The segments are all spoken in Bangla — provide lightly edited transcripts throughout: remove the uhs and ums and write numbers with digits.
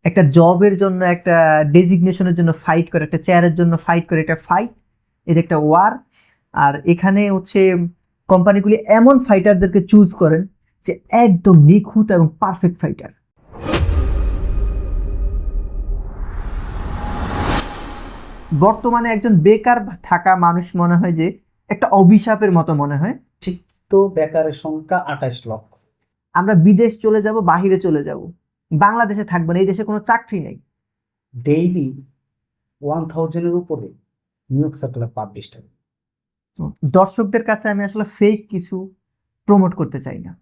একটা জবের জন্য, একটা ডেজিগনেশনের জন্য ফাইট করে, একটা চেয়ারের জন্য ফাইট করে, একটা ফাইট, এটা একটা ওয়ার। আর এখানে হচ্ছে কোম্পানিগুলি এমন ফাইটারদেরকে চুজ করেন যে একদম নিখুঁত এবং পারফেক্ট ফাইটার। বর্তমানে একজন বেকার থাকা মানুষ মনে হয় যে একটা অভিশাপের মতো মনে হয়। শিক্ষিত বেকারের সংখ্যা 28 লক্ষ। আমরা বিদেশ চলে যাব, বাহিরে চলে যাব, বাংলাদেশে থাকবো না, এই দেশে কোনো চাকরি নেই। ডেইলি 1000-এর উপরে নিয়োগ সার্কুলার পাবলিশ হয়। দর্শকদের কাছে আমি আসলে ফেক কিছু প্রমোট করতে চাই না।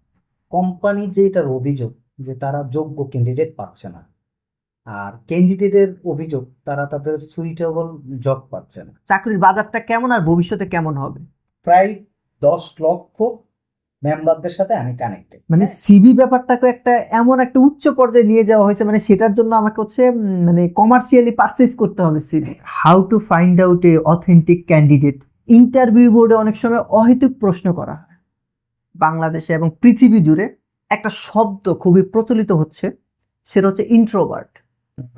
কোম্পানির যে এটার অভিযোগ যে তারা যোগ্য ক্যান্ডিডেট পাচ্ছে না, আর ক্যান্ডিডেটের অভিযোগ তারা তাদের সুইটেবল জব পাচ্ছে না। চাকরির বাজারটা কেমন আর ভবিষ্যতে কেমন হবে? প্রায় 10 লক্ষ মেম্বারদের সাথে আমি কানেক্টেড। মানে সিভি ব্যাপারটাকে একটা এমন একটা উচ্চ পর্যায়ে নিয়ে যাওয়া হয়েছে, মানে সেটার জন্য আমাকে হচ্ছে মানে কমার্শিয়ালি পারচেজ করতে হবে CV. How to find out a authentic candidate. Interview বোর্ডে অনেক সময় অহেতুক প্রশ্ন করা হয়। বাংলাদেশে এবং পৃথিবী জুড়ে একটা শব্দ খুবই প্রচলিত হচ্ছে, সেটা হচ্ছে ইন্ট্রোভার্ট।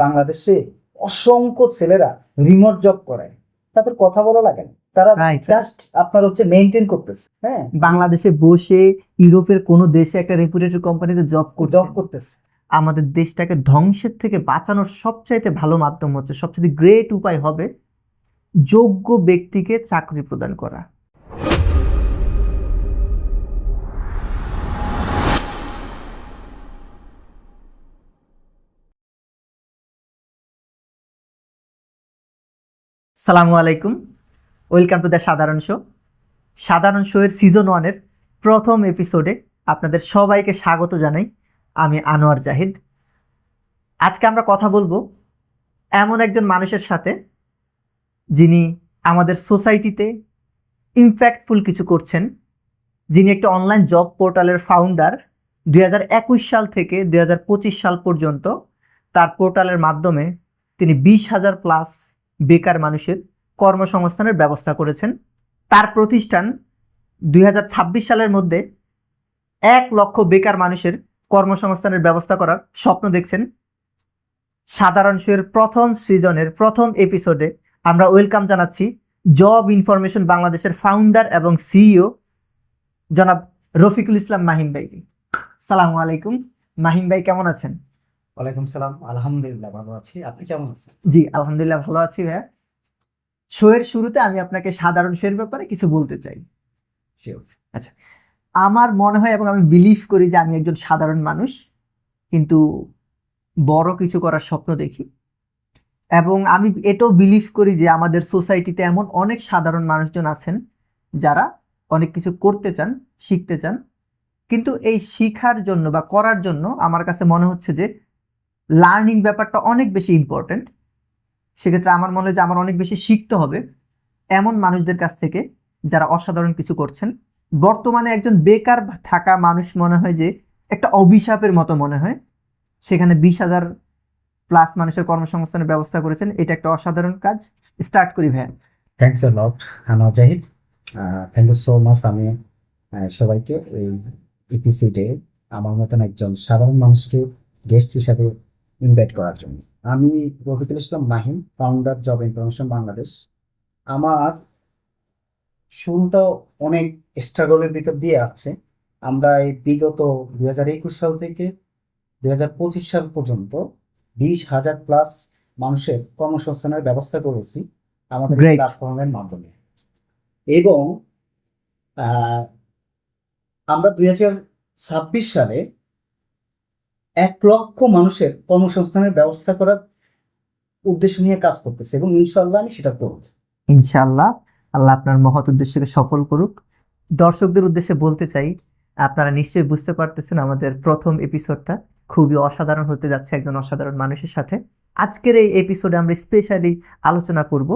বাংলাদেশে অসংখ্য ছেলেরা রিমোট জব করে, তাদের কথা বলা লাগে না, তারা জাস্ট আপনার হচ্ছে মেইনটেইন করতেছে। হ্যাঁ, বাংলাদেশে বসে ইউরোপের কোন দেশে একটা রেপুটেড কোম্পানিতে জব করতেছে। আমাদের দেশটাকে ধ্বংসের থেকে বাঁচানোর সবচাইতে ভালো মাধ্যম হচ্ছে, সবচেয়ে গ্রেট উপায় হবে যোগ্য ব্যক্তিকে চাকরি প্রদান করা। সালামু আলাইকুম, ওয়েলকাম টু দ্য সাধারণ শো। সাধারণ শো এর সিজন 1-এর প্রথম এপিসোডে আপনাদের সবাইকে স্বাগত জানাই। আমি আনোয়ার জাহিদ। আজকে আমরা কথা বলবো এমন একজন মানুষের সাথে যিনি আমাদের সোসাইটিতে ইমপ্যাক্টফুল কিছু করছেন, যিনি একটা অনলাইন জব পোর্টালের ফাউন্ডার। 2021 সাল থেকে 2025 সাল পর্যন্ত তার পোর্টালের মাধ্যমে তিনি 20,000 প্লাস বেকার মানুষের কর্মসংস্থানের ব্যবস্থা করেছেন। তার প্রতিষ্ঠান 2026 সালের মধ্যে 1 লক্ষ বেকার মানুষের কর্মসংস্থানের ব্যবস্থা করার স্বপ্ন দেখছেন। সাধারণ শোয়ের প্রথম সিজনের প্রথম এপিসোডে আমরা ওয়েলকাম জানাচ্ছি জব ইনফরমেশন বাংলাদেশের ফাউন্ডার এবং সিইও জনাব রফিকুল ইসলাম মাহিম ভাই। সালামু আলাইকুম মাহিম ভাই, কেমন আছেন? ওয়ালাইকুম সালাম, আলহামদুলিল্লাহ ভালো আছি, আপনি কেমন আছেন? জি আলহামদুলিল্লাহ ভালো আছি ভাইয়া। শোয়ের শুরুতে আমি আপনাকে সাধারণ শোয়ের ব্যাপারে কিছু বলতে চাই। আচ্ছা, আমার মনে হয় এবং আমি বিলিভ করি যে আমি একজন সাধারণ মানুষ, কিন্তু বড় কিছু করার স্বপ্ন দেখি। এবং আমি এটাও বিলিভ করি যে আমাদের সোসাইটিতে এমন অনেক সাধারণ মানুষজন আছেন যারা অনেক কিছু করতে চান, শিখতে চান, কিন্তু এই শিখার জন্য বা করার জন্য আমার কাছে মনে হচ্ছে যে লার্নিং ব্যাপারটা অনেক বেশি ইম্পর্টেন্ট। সেক্ষেত্রে আমার মনে হয় যে আমার অনেক বেশি শিখতে হবে এমন মানুষদের কাছ থেকে যারা অসাধারণ কিছু করছেন। বর্তমানে একজন বেকার থাকা মানুষ মনে হয় যে একটা অভিশাপের মতো মনে হয়। সেখানে 20,000 প্লাস মানুষের কর্মসংস্থানের ব্যবস্থা করেছেন, এটা একটা অসাধারণ কাজ। স্টার্ট করি ভাইয়া। Thanks a lot Anwar Zahid, thank you so much. আমি সবাইকে এই এপিসোডে আমার মতন একজন সাধারণ মানুষকে গেস্ট হিসাবে ইনভাইট করার জন্য। আমি Rafiqul Islam Mahim, founder job information Bangladesh. আমার শুরুটা অনেক স্ট্রাগলের ভিতর দিয়ে আছে। আমরা এই বিগত 2021 সাল থেকে 2025 সাল পর্যন্ত 20,000 প্লাস মানুষের কর্মসংস্থানের ব্যবস্থা করেছি আমাদের প্ল্যাটফর্মের মাধ্যমে। এবং আমরা 2026 সালে 1 লক্ষ মানুষের কর্মসংস্থানের ব্যবস্থা করার উদ্দেশ্য নিয়ে কাজ করতেছি, এবং ইনশাআল্লাহ আমি সেটা করব। ইনশাআল্লাহ, আল্লাহ আপনার মহৎ উদ্দেশ্যকে সফল করুক। দর্শকদের উদ্দেশ্যে বলতে চাই, আপনারা নিশ্চয়ই বুঝতে পারতেছেন আমাদের প্রথম এপিসোডটা খুবই অসাধারণ হতে যাচ্ছে একজন অসাধারণ মানুষের সাথে। আজকের এই এপিসোডে আমরা স্পেশালি আলোচনা করব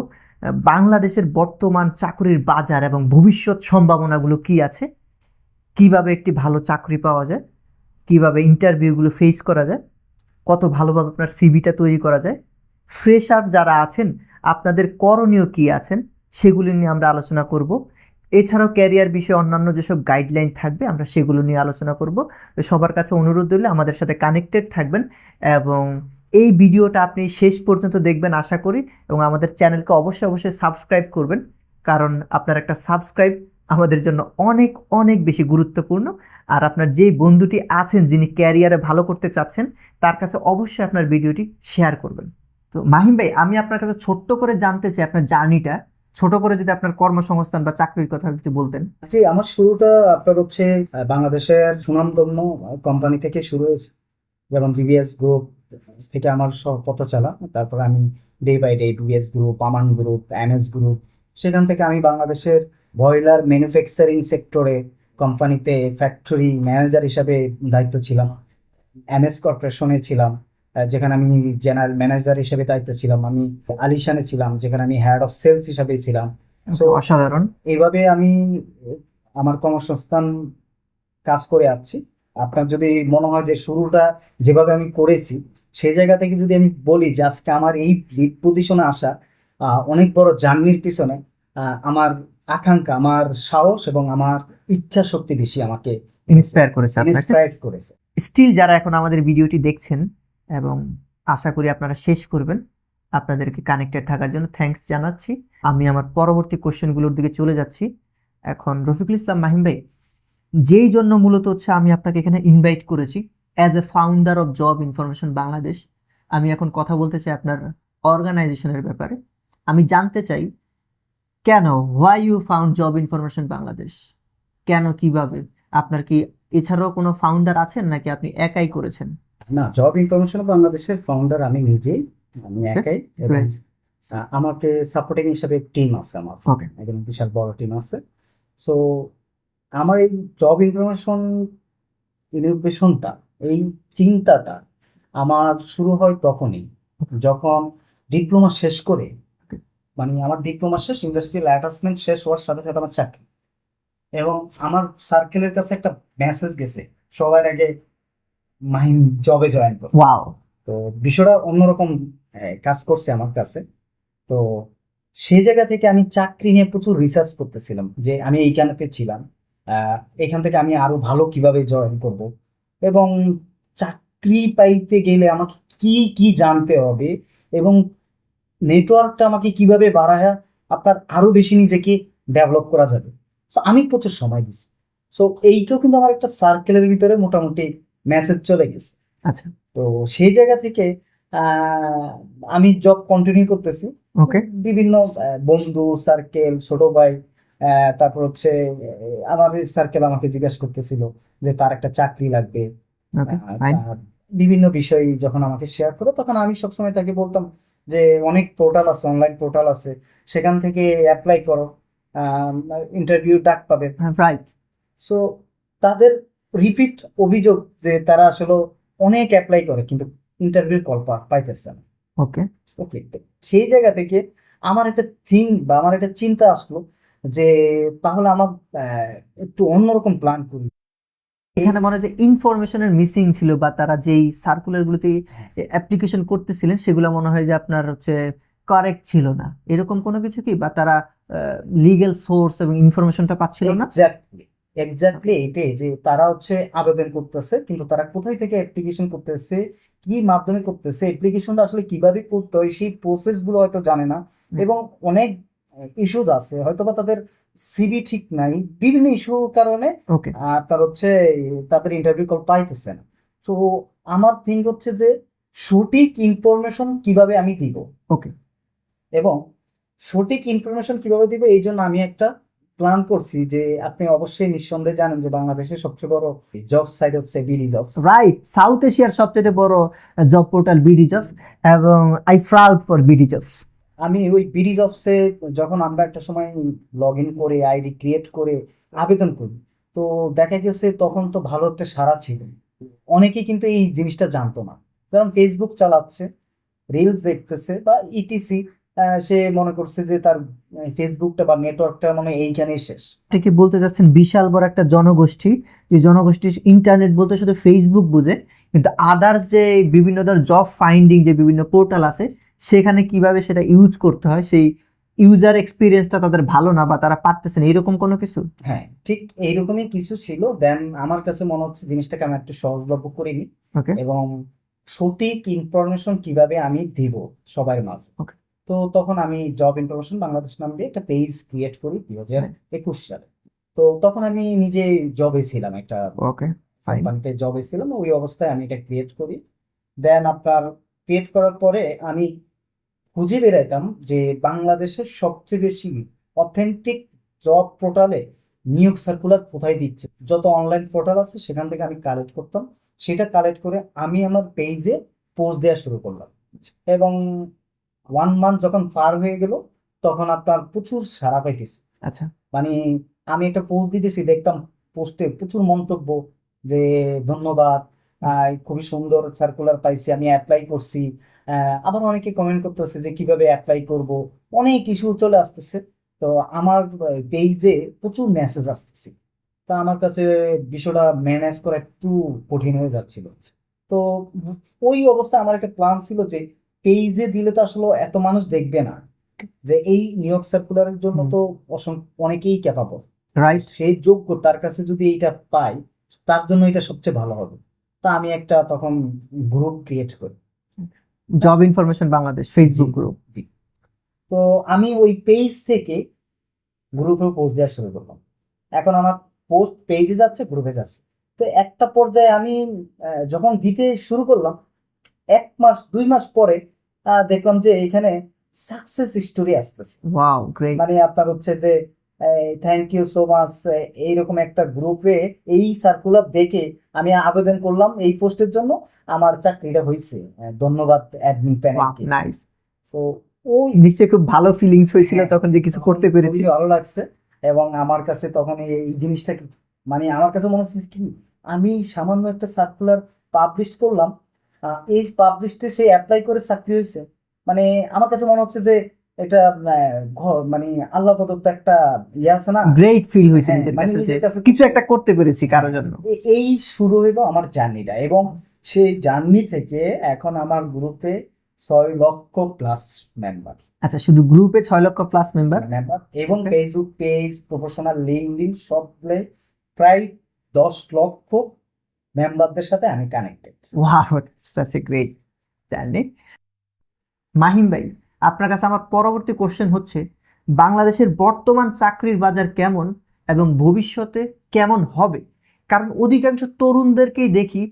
বাংলাদেশের বর্তমান চাকরির বাজার এবং ভবিষ্যৎ সম্ভাবনাগুলো কি আছে, কিভাবে একটি ভালো চাকরি পাওয়া যায়, কিভাবে ইন্টারভিউগুলো ফেস করা যায়, কত ভালোভাবে আপনার সিভিটা তৈরি করা যায়, ফ্রেশার যারা আছেন আপনাদের করণীয় কি আছেন সেগুলি নিয়ে আমরা আলোচনা করব। এছাড়াও ক্যারিয়ার বিষয়ে অন্যান্য যেসব গাইডলাইন থাকবে আমরা সেগুলো নিয়ে আলোচনা করব। সবার কাছে অনুরোধ রইলে আমাদের সাথে কানেক্টেড থাকবেন এবং এই ভিডিওটা আপনি শেষ পর্যন্ত দেখবেন আশা করি, এবং আমাদের চ্যানেলকে অবশ্যই সাবস্ক্রাইব করবেন, কারণ আপনার একটা সাবস্ক্রাইব আমাদের জন্য অনেক অনেক বেশি গুরুত্বপূর্ণ। আর আপনার যেই বন্ধুটি আছেন যিনি ক্যারিয়ারে ভালো করতে চাচ্ছেন, তার কাছে অবশ্যই আপনার ভিডিওটি শেয়ার করবেন। তো মাহিম ভাই, আমি আপনার কাছে ছোট্ট করে জানতে চাই আপনার জার্নিটা, ছোট করে যদি আপনার কর্মসংস্থান বা চাকরির কথা কিছু বলতেন। জি, আমার শুরুটা আপনার হচ্ছে বাংলাদেশের সুনামধন্য কোম্পানি থেকে শুরু হয়েছে, যেমন বিবিএস গ্রুপ থেকে আমার সব পথ চালা। তারপর আমি day by day BBS group, Aman group, MS group, সেখান থেকে আমি বাংলাদেশের বয়লার ম্যানুফ্যাকচারিং সেক্টরে কোম্পানিতে ফ্যাক্টরি ম্যানেজার হিসাবে দায়িত্ব ছিলাম। এমএস কর্পোরেশনে ছিলাম, যেখানে আমি জেনারেল ম্যানেজার হিসেবে দায়িত্ব ছিলাম। আমি আলিশানে ছিলাম, যেখানে আমি হেড অফ সেলস হিসাবে ছিলাম। So, অসাধারণ। এইভাবে আমি আমার কর্মসংস্থান কাজ করে যাচ্ছি। আপনার যদি মনে হয় যে শুরুটা যেভাবে আমি করেছি, সেই জায়গা থেকে যদি আমি বলি যে আজকে আমার এই লিড পজিশনে আসা অনেক বড় জার্নির পিছনে আমার আকাঙ্ক্ষা, আমার সাহস এবং আমার ইচ্ছা শক্তি বেশি আমাকে ইন্সপায়ার করেছে আপনাকে। ইন্সপায়ার করেছে। স্টিল যারা এখন আমাদের ভিডিওটি দেখছেন, এবং আশা করি আপনারা শেষ করবেন, আপনাদেরকে কানেক্টেড থাকার জন্য থ্যাঙ্কস জানাচ্ছি। আমি আমার পরবর্তী কোশ্চেনগুলোর দিকে চলে যাচ্ছি। এখন রফিকুল ইসলাম মাহিম ভাই, যেই জন্য মূলত হচ্ছে আমি আপনাকে এখানে ইনভাইট করেছি as a founder of job information Bangladesh, আমি এখন কথা বলতে চাই আপনার অর্গানাইজেশনের ব্যাপারে। আমি জানতে চাই কেন, why you found job information Bangladesh, কেন, কিভাবে, আপনার কি এছাড়াও কোনো ফাউন্ডার আছেন নাকি আপনি একাই করেছেন? না, জব ইনফরমেশন বাংলাদেশের ফাউন্ডার আমি নিজেই, আমি একাই। এবং Right. আমাকে সাপোর্টিং হিসাবে টিম আছে, আমার Okay. একদম বিশাল বড় টিম আছে। সো আমার এই জব ইনোভেশনটা, এই চিন্তাটা আমার শুরু হয় তখনই যখন ডিপ্লোমা শেষ করে, মানে আমার ডিপ্লোমা শেষ, ইন্ডাস্ট্রিয়াল অ্যাটাচমেন্ট শেষ হওয়ার সাথে সাথে আমার চাকরি, এবং আমার সার্কেলের কাছে একটা মেসেজ গেছে সবার আগে মাহিম জবে জয়েন করছে। ওয়াও। তো বিষয়টা অন্যরকম কাজ করছে আমার কাছে। তো সেই জায়গা থেকে আমি চাকরি নিয়ে প্রচুর রিসার্চ করতেছিলাম যে আমি এইখানেতে ছিলাম, এখান থেকে আমি আরো ভালো কিভাবে জয়েন করব, এবং চাকরি পাইতে গেলে আমাকে কি কি জানতে হবে, এবং নেটওয়ার্কটা আমাকে কিভাবে বাড়ায় আপনার আরো বেশি নিজেকে ডেভেলপ করা যাবে। তো আমি প্রচুর সময় দিচ্ছি। সো এইটাও কিন্তু আমার একটা সার্কেলের ভিতরে মোটামুটি মেসেজ চলে গেছে। আচ্ছা। তো সেই জায়গা থেকে আহ, আমি জব কন্টিনিউ করতেছি। ওকে। বিভিন্ন বন্ধু সার্কেল, ছোট ভাই, তারপর হচ্ছে আমার সার্কেল আমাকে জিজ্ঞাসা করতেছিল যে তার একটা চাকরি লাগবে। ওকে, আহ, ফাইন। তার বিভিন্ন বিষয় যখন আমাকে শেয়ার করে, তখন আমি সবসময় তাকে বলতাম যে অনেক পোর্টাল আছে, অনলাইন পোর্টাল আছে, সেখান থেকে অ্যাপ্লাই করো, ইন্টারভিউ ডাক পাবে। রাইট। সো তাদের রিপিট অভিযোগ যে তারা আসলে অনেক অ্যাপ্লাই করে কিন্তু ইন্টারভিউ কল পাইতেছে না। ওকে। ওকে, সেই জায়গা থেকে আমার একটা বা আমার একটা চিন্তা আসলো যে তাহলে আমার একটু অন্যরকম প্ল্যান করি। এখানে মনে হয় যে ইনফরমেশনের মিসিং ছিল, বা তারা যেই সার্কুলার গুলোতে অ্যাপ্লিকেশন করতেছিলেন সেগুলো মনে হয় যে আপনার হচ্ছে কারেক্ট ছিল না, এরকম কোনো কিছু কি, বা তারা লিগ্যাল সোর্স এবং ইনফরমেশনটা পাচ্ছিল না? এক্স্যাক্টলি এটাই, যে তারা হচ্ছে আবেদন করতেছে কিন্তু তারা কোথায় থেকে অ্যাপ্লিকেশন করতেছে, কি মাধ্যমে করতেছে, অ্যাপ্লিকেশনটা আসলে কিভাবে করতে হয় সেই প্রসেস গুলো হয়তো জানে না, এবং অনেক ইস্যুজ আছে, হয়তো বা তাদের সিভি ঠিক নাই, বিভিন্ন ইস্যুর কারণে ওকে। আপনার হচ্ছে তাদের ইন্টারভিউ কল পাইতেছে না। তো আমার থিঙ্ক হচ্ছে যে সঠিক ইনফরমেশন কিভাবে আমি দিব, ওকে। এবং সঠিক ইনফরমেশন কিভাবে দিব, এই জন্য আমি একটা প্ল্যান করছি যে আপনি অবশ্যই নিঃসন্দেহে জানেন যে বাংলাদেশের সবচেয়ে বড় জব সাইট হচ্ছে বিডি জবস। রাইট, সাউথ এশিয়ার সবচেয়ে বড় জব পোর্টাল বিডি জবস, এবং I proud for BD jobs. আমি ওই বিডি জবসে যখন আমরা একটা সময় লগ ইন করে আইডি ক্রিয়েট করে আবেদন করি, তো দেখা গেছে তখন তো ভালো একটা সাড়া ছিল, অনেকেই কিন্তু এই জিনিসটা জানতো না, যেমন ফেসবুক চালাচ্ছে, রিলস দেখতেছে বা ইটিসি, সে মনে করছে যে তার ফেসবুকটা বা নেটওয়ার্কটা মানে এইখানেই শেষ। আপনি কি বলতে চাচ্ছেন বিশাল বড় একটা জনগোষ্ঠী, যে জনগোষ্ঠী ইন্টারনেট বলতে শুধু ফেসবুক বুঝে, কিন্তু আদার্স যে বিভিন্ন ধরনের জব ফাইন্ডিং যে বিভিন্ন পোর্টাল আছে সেখানে কিভাবে সেটা ইউজ করতে হয়, সেই ইউজার এক্সপিরিয়েন্সটা তাদের ভালো না, বা তারা পারতেছে না, এরকম কোনো কিছু? হ্যাঁ, ঠিক এইরকমই কিছু ছিল। দেন আমার কাছে মনে হচ্ছে জিনিসটাকে আমি একটু সহজলভ্য করিনি, ওকে। এবং সঠিক ইনফরমেশন কিভাবে আমি দিব সবার মাঝে। Okay. তো তখন আমি জব ইনফরমেশন বাংলাদেশ নাম দিয়ে একটা পেজ ক্রিয়েট করি 2021 সালে। তো তখন আমি নিজে জবে ছিলাম, একটা ওকে, ফাইন। কোম্পানিতে জবে ছিলাম, ওই অবস্থায় আমি এটা ক্রিয়েট করি। দেন আপনার ক্রিয়েট করার পরে আমি খুঁজে বেড়াইতাম যে বাংলাদেশের সবচেয়ে বেশি অথেন্টিক জব পোর্টালে নিয়োগ সার্কুলার কোথায় দিচ্ছে। যত অনলাইন পোর্টাল আছে সেখান থেকে আমি কালেক্ট করতাম, সেটা কালেক্ট করে আমি আমার পেজে পোস্ট দেওয়া শুরু করলাম। এবং 1 মান্থ যখন পার হয়ে গেল তখন আপনার প্রচুর সাড়া পাইতেছি। আচ্ছা, মানে আমি একটা পোস্ট দিতেছি, দেখতাম পোস্টে প্রচুর মন্তব্য যে ধন্যবাদ, খুবই সুন্দর সার্কুলার পাইছি, আমি অ্যাপ্লাই করছি। আবার অনেকে কমেন্ট করতেছে যে কিভাবে অ্যাপ্লাই করব, অনেক ইস্যু চলে আসতেছে। তো আমার পেজে প্রচুর মেসেজ আসতেছে, তা আমার কাছে বিষয়টা ম্যানেজ করা একটু কঠিন হয়ে যাচ্ছিল। তো ওই অবস্থায় আমার একটা প্ল্যান ছিল যে পেজে দিলে তো আসলে এত মানুষ দেখবে না, যে এই নিয়োগ সার্কুলারের জন্য তো অনেকেই ক্যাপাবল, রাইট। সেই যোগ্য, তার কাছে যদি এইটা পাই তার জন্য এটা সবচেয়ে ভালো হবে। তা আমি একটা তখন গ্রুপ ক্রিয়েট করি, job information Bangladesh Facebook group. জি। তো আমি ওই পেজ থেকে গ্রুপে পোস্ট দেওয়া শুরু করলাম। এখন আমার পোস্ট পেজে যাচ্ছে, গ্রুপে যাচ্ছে। তো একটা পর্যায়ে আমি যখন দিতে শুরু করলাম, 1 মাস 2 মাস পরে দেখলাম যে এখানে সাকসেস স্টোরি আসতেছে। Wow, great. মানে আপনার হচ্ছে যে থ্যাংক ইউ সো মাচ, এইরকম একটা গ্রুপে এই সার্কুলার দেখে আমি আবেদন করলাম এই পোস্টের জন্য, আমার চাকরিটা হয়েছে, ধন্যবাদ অ্যাডমিন প্যানেলকে। নাইস। তো ওই নিশ্চয়ই খুব ভালো ফিলিংস হয়েছিল হ্যাঁ, তখন যে কিছু করতে তখন পেরেছি। খুবই ভালো লাগছে। এবং আমার কাছে তখন এই জিনিসটা মানে আমার কাছে মনে হচ্ছে কি, আমি সামান্য একটা সার্কুলার পাবলিশ করলাম, এই পাবলিশে সে অ্যাপ্লাই করে চাকরি হয়েছে। মানে আমার কাছে মনে হচ্ছে যে এটা মানে আল্লাহ প্রদত্ত একটা ইয়ে আছে না, গ্রেট ফিল হয়েছে হ্যাঁ, নিজের মানে কাছে যে নিজের কাছে কিছু একটা করতে পেরেছি কারোর জন্য। এই শুরু হইলো আমার জার্নিটা। এবং সেই জার্নি থেকে এখন আমার গ্রুপে 6 লক্ষ+ মেম্বার। আচ্ছা, শুধু গ্রুপে 6 লক্ষ+ মেম্বার। এবং ফেসবুক পেজ, প্রফেশনাল লিঙ্কডইন সব প্রায় 10 লক্ষ মেম্বারদের সাথে আমি connected. Wow, such a great journey. Mahim ভাই, আপনার কাছে আমার পরবর্তী কোশ্চেন হচ্ছে, বাংলাদেশের বর্তমান চাকরির বাজার কেমন এবং ভবিষ্যতে কেমন হবে? কারণ অধিকাংশ তরুণদেরকেই দেখি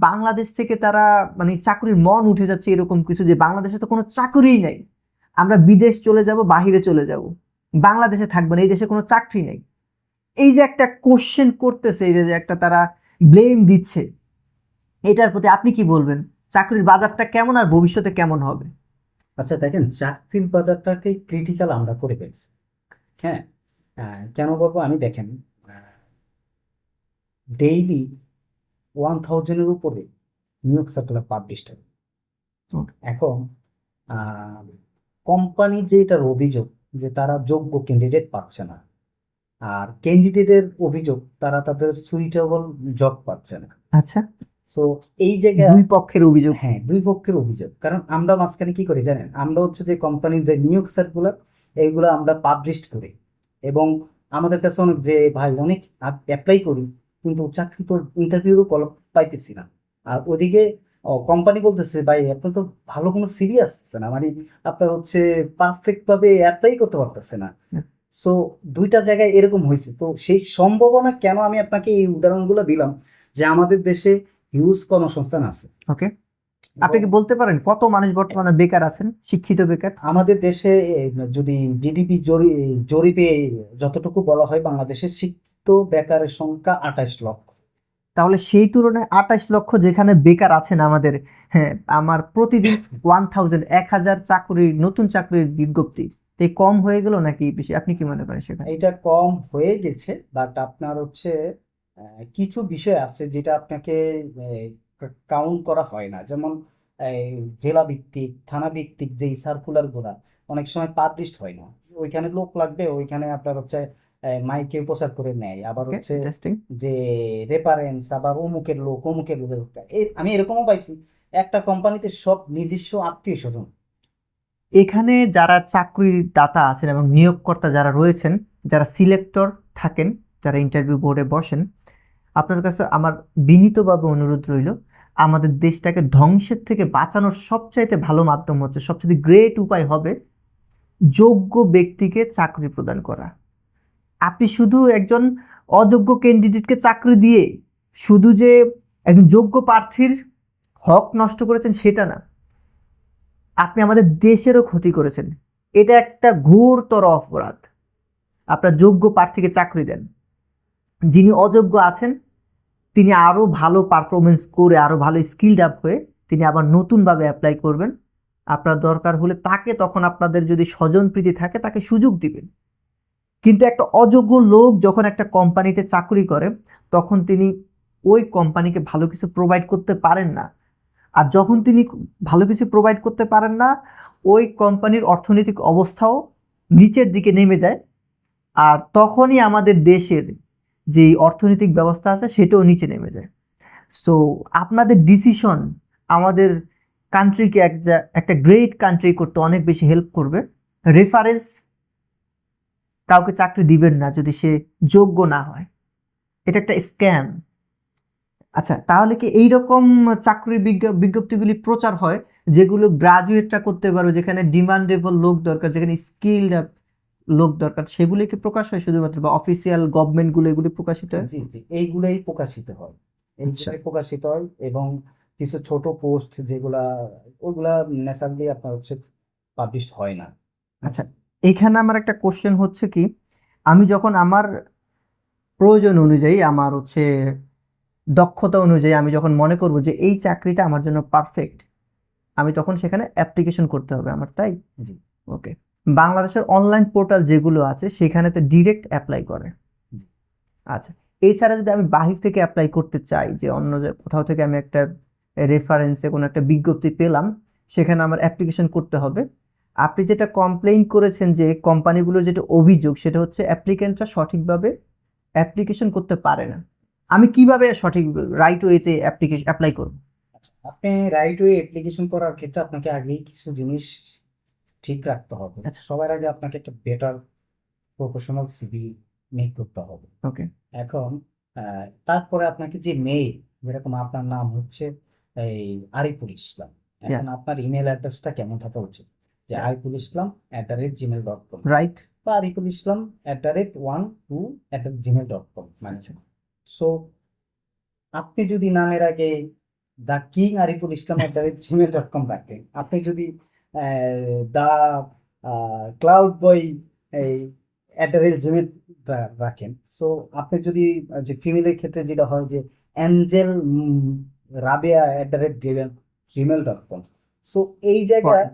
বাংলাদেশ থেকে তারা মানে চাকরির মন উঠে যাচ্ছে এরকম কিছু, যে বাংলাদেশে তো কোনো চাকরিই নাই, আমরা বিদেশ চলে যাব, বাহিরে চলে যাব, বাংলাদেশে থাকবো না, এই দেশে কোনো চাকরি নেই। এই যে একটা কোশ্চেন করতেছে, এই যে একটা তারা ব্লেম দিচ্ছে, এটার প্রতি আপনি কি বলবেন? চাকরির বাজারটা কেমন আর ভবিষ্যতে কেমন হবে? আচ্ছা দেখেন, চাকরির বাজারটাকে ক্রিটিক্যাল আমরা করে ফেলছি। হ্যাঁ, কেন বলবো আমি, দেখেন ডেইলি 1000-এর উপরে নিয়োগ সার্কুলার পাবলিশ হয়। এখন কোম্পানির যে এটার অভিযোগ যে তারা যোগ্য ক্যান্ডিডেট পাচ্ছে না, আর ক্যান্ডিডেটের অভিযোগ তারা তাদের সুইটেবল জব পাচ্ছে না। আচ্ছা, সো এই জায়গায় দুই পক্ষের অভিযোগ। হ্যাঁ, দুই পক্ষের অভিযোগ। কারণ আমরা মাঝখানে কি করি জানেন, আমরা হচ্ছে যে কোম্পানির যে নিয়োগ সার্কুলার এইগুলো আমরা পাবলিশ করি, এবং আমাদের কাছে অনেক যে ভাই অনেক অ্যাপ্লাই করি কিন্তু চাকরি তো ইন্টারভিউ কল পাইতেছি না। আর ওদিকে কোম্পানি বলতেছে ভাই আপনার তো ভালো কোনো সিভি আসতেছে না, মানে আপনার হচ্ছে পারফেক্ট ভাবে অ্যাপ্লাই করতে পারতেছে না। সো দুইটা জায়গায় এরকম হয়েছে। তো সেই সম্ভাবনা কেন আমি আপনাকে এই উদাহরণগুলো দিলাম, যে আমাদের দেশে হিউজ কর্মসংস্থান আছে। ওকে, আপনি কি বলতে পারেন কত মানুষ বর্তমানে বেকার আছেন, শিক্ষিত বেকার? আমাদের দেশে যদি জিডিপি জরিপে যতটুকু বলা হয়, বাংলাদেশের শিক্ষিত বেকারের সংখ্যা 28 লক্ষ। তাহলে সেই তুলনায় 28 লক্ষ যেখানে বেকার আছেন আমাদের, হ্যাঁ, আমার প্রতিদিন 1000 চাকরির নতুন চাকরির বিজ্ঞপ্তি, এই কম হয়ে গেল নাকি বেশি? আপনি কি মনে করেন সেটা? এটা কম হয়ে গেছে, বাট আপনার হচ্ছে কিছু বিষয় আছে যেটা আপনাকে কাউন্ট করা হয় না। যেমন এই জেলা ভিত্তিক, থানা ভিত্তিক যেই সার্কুলার গুলা অনেক সময় পাবলিশ হয় না। ওইখানে লোক লাগবে, ওইখানে আপনার হচ্ছে মাইকে প্রচার করে নেয়, আবার ওকে, হচ্ছে ইন্টারেস্টিং। যে রেফারেন্স, আবার অমুকের লোকের আমি এরকমও পাইছি একটা কোম্পানিতে সব নিজস্ব আত্মীয় স্বজন। এখানে যারা চাকরিদাতা আছেন এবং নিয়োগকর্তা যারা রয়েছেন, যারা সিলেক্টর থাকেন, যারা ইন্টারভিউ বোর্ডে বসেন, আপনার কাছে আমার বিনীতভাবে অনুরোধ রইল, আমাদের দেশটাকে ধ্বংসের থেকে বাঁচানোর সবচাইতে ভালো মাধ্যম হচ্ছে, সবচেয়ে গ্রেট উপায় হবে যোগ্য ব্যক্তিকে চাকরি প্রদান করা। আপনি শুধু একজন অযোগ্য ক্যান্ডিডেটকে চাকরি দিয়ে শুধু যে একজন যোগ্য প্রার্থীর হক নষ্ট করেছেন সেটা না, আপনি আমাদের দেশেরও ক্ষতি করেছেন। এটা একটা ঘোরতর অপরাধ। আপনার যোগ্য প্রার্থীকে চাকরি দেন, যিনি অযোগ্য আছেন তিনি আরও ভালো পারফরমেন্স করে আরও ভালো স্কিলড আপ হয়ে তিনি আবার নতুনভাবে অ্যাপ্লাই করবেন। আপনার দরকার হলে তাকে তখন আপনাদের যদি স্বজনপ্রীতি থাকে তাকে সুযোগ দিবেন। কিন্তু একটা অযোগ্য লোক যখন একটা কোম্পানিতে চাকরি করে তখন তিনি ওই কোম্পানিকে ভালো কিছু প্রোভাইড করতে পারেন না। আর যখন তিনি ভালো কিছু প্রোভাইড করতে পারেন না, ওই কোম্পানির অর্থনৈতিক অবস্থাও নিচের দিকে নেমে যায়। আর তখনই আমাদের দেশের যে অর্থনৈতিক ব্যবস্থা আছে সেটাও নিচে নেমে যায়। সো আপনাদের ডিসিশন আমাদের কান্ট্রিকে একটা গ্রেট কান্ট্রি করতে অনেক বেশি হেল্প করবে। রেফারেন্স কাউকে চাকরি দিবেন না যদি সে যোগ্য না হয়, এটা একটা স্ক্যাম। আচ্ছা, তাহলে কি এইরকম চাকরির বিজ্ঞপ্তিগুলি প্রচার হয় যেগুলো গ্রাজুয়েটরা করতে পারবে, যেখানে ডিমান্ডেবল লোক দরকার, যেখানে স্কিলড লোক দরকার, সেগুলি কি প্রকাশ হয় শুধুমাত্র, বা অফিসিয়াল গভর্নমেন্টগুলো এগুলি প্রকাশিত হয়? জি জি, এইগুলাই প্রকাশিত হয়, এইগুলাই প্রকাশিত হয়। এবং কিছু ছোট পোস্ট যেগুলা ওইগুলা ন্যাচারালি আপনার হচ্ছে পাবলিশড হয় না। আচ্ছা, এইখানে আমার একটা কোশ্চেন হচ্ছে কি, আমি যখন আমার প্রয়োজন অনুযায়ী আমার হচ্ছে দক্ষতা অনুযায়ী আমি যখন মনে করব যে এই চাকরিটা আমার জন্য পারফেক্ট, আমি তখন সেখানে অ্যাপ্লিকেশন করতে হবে আমার, তাই? জি ওকে। বাংলাদেশের অনলাইন পোর্টাল যেগুলো আছে সেখানে তো ডিরেক্ট অ্যাপ্লাই করে। জি। আচ্ছা, এছাড়া যদি আমি বাহির থেকে অ্যাপ্লাই করতে চাই, যে অন্য কোথাও থেকে আমি একটা রেফারেন্সে কোনো একটা বিজ্ঞপ্তি পেলাম, সেখানে আমার অ্যাপ্লিকেশন করতে হবে। আপনি যেটা কমপ্লেইন করেছেন যে কোম্পানিগুলোর যেটা অভিযোগ সেটা হচ্ছে অ্যাপ্লিকেন্টরা সঠিকভাবে অ্যাপ্লিকেশন করতে পারে না। আমি কিভাবে সঠিক রাইট ওয়েতে অ্যাপ্লাই করব? আচ্ছা, আপনি রাইট ওয়ে অ্যাপ্লিকেশন করার ক্ষেত্রে আপনাকে আগেই কিছু জিনিস ঠিক রাখতে হবে। আচ্ছা। সবার আগে আপনাকে একটা বেটার প্রফেশনাল সিভি মেক করতে হবে। ওকে। এখন তারপরে আপনাকে যে মেইল, যেরকম আপনার নাম হচ্ছে এই আরিফুল ইসলাম, এখন আপনার ইমেল অ্যাড্রেসটা কেমন থাকা উচিত? যে আরিফুল ইসলাম @gmail.com, রাইট। বা আরিফুল ইসলাম @12@gmail.com, মানে। সো আপনি যদি নামের আগে the king Ariful Islam @gmail.com রাখেন, আপনি যদি দ্য ক্লাউড বয় এই @gmail রাখেন, সো আপনি যদি যে ফিমেলের ক্ষেত্রে যেটা হয় যে অ্যাঞ্জেল রাবেয়া @gmail.com, সো এই জায়গায়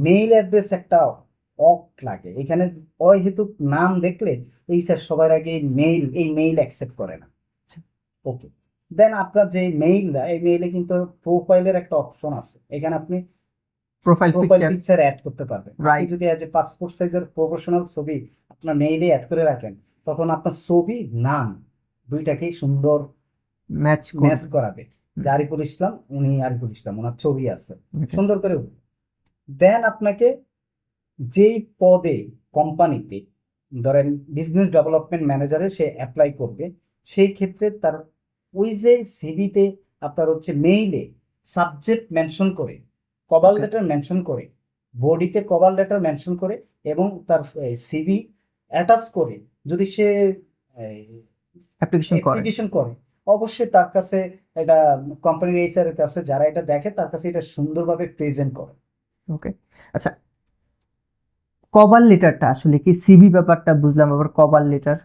মেইল অ্যাড্রেস একটা অক লাগে এখানে। অহেতুক নাম দেখলে এই স্যার সবার আগে এই মেইল অ্যাকসেপ্ট করে না। ওকে, দেন আপনার যে মেইলটা, এই মেইলে কিন্তু প্রোফাইলের একটা অপশন আছে, এখানে আপনি প্রোফাইল পিকচার অ্যাড করতে পারবেন। আপনি রাইট। যদি পাসপোর্ট সাইজের প্রফেশনাল ছবি আপনার মেইলে অ্যাড করে রাখেন, তখন আপনার ছবি নাম দুইটাকেই সুন্দর ম্যাচ করাবে। যে আরিফুল ইসলাম, উনি আরিফুল ইসলাম, ওনার ছবি আছে সুন্দর করে। দেন আপনাকে যেই পদে কোম্পানিতে ধরেন বিজনেস ডেভেলপমেন্ট ম্যানেজারে সে অ্যাপ্লাই করবে, সেই ক্ষেত্রে তার ওই যে সিভিতে আপনার হচ্ছে মেইলে সাবজেক্ট মেনশন করে, কভার লেটার মেনশন করে, বডিতে কভার লেটার মেনশন করে এবং তার সিভি অ্যাটাচ করে যদি সে অ্যাপ্লিকেশন করে, অবশ্যই তার কাছে এটা কোম্পানির এইচআর এর কাছে যারা এটা দেখে তার কাছে এটা সুন্দরভাবে প্রেজেন্ট করে। ওকে। আচ্ছা, কভার লেটারটা আসলে কি? সিভি ব্যাপারটা বুঝলাম, আবার কভার লেটার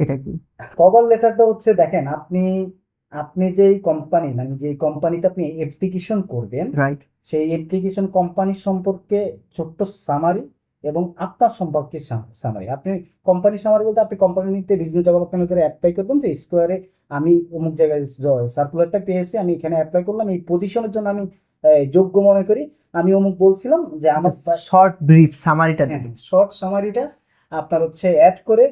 এটা কি? কভার লেটারটা হচ্ছে দেখেন, আপনি যেই কোম্পানি মানে যেই কোম্পানিতে আপনি অ্যাপ্লিকেশন করবেন, রাইট, সেই অ্যাপ্লিকেশন কোম্পানি সম্পর্কে ছোট্ট সামারি এবং আপনার সম্পর্কে সামারি। আপনি কোম্পানি সামারি বলতে আপনি কোম্পানিতে বিজনেস ডেভেলপমেন্ট করে অ্যাপ্লাই করবেন যে স্কোয়ারে আমি অমুক জায়গায় সার্কুলারটা পেয়েছি, আমি এখানে অ্যাপ্লাই করলাম, এই পজিশনের জন্য আমি যোগ্য মনে করি, আমি অমুক বলছিলাম যে আমার শর্ট ব্রিফ সামারিটা দিবেন। শর্ট সামারিটা আপনার হচ্ছে অ্যাড করে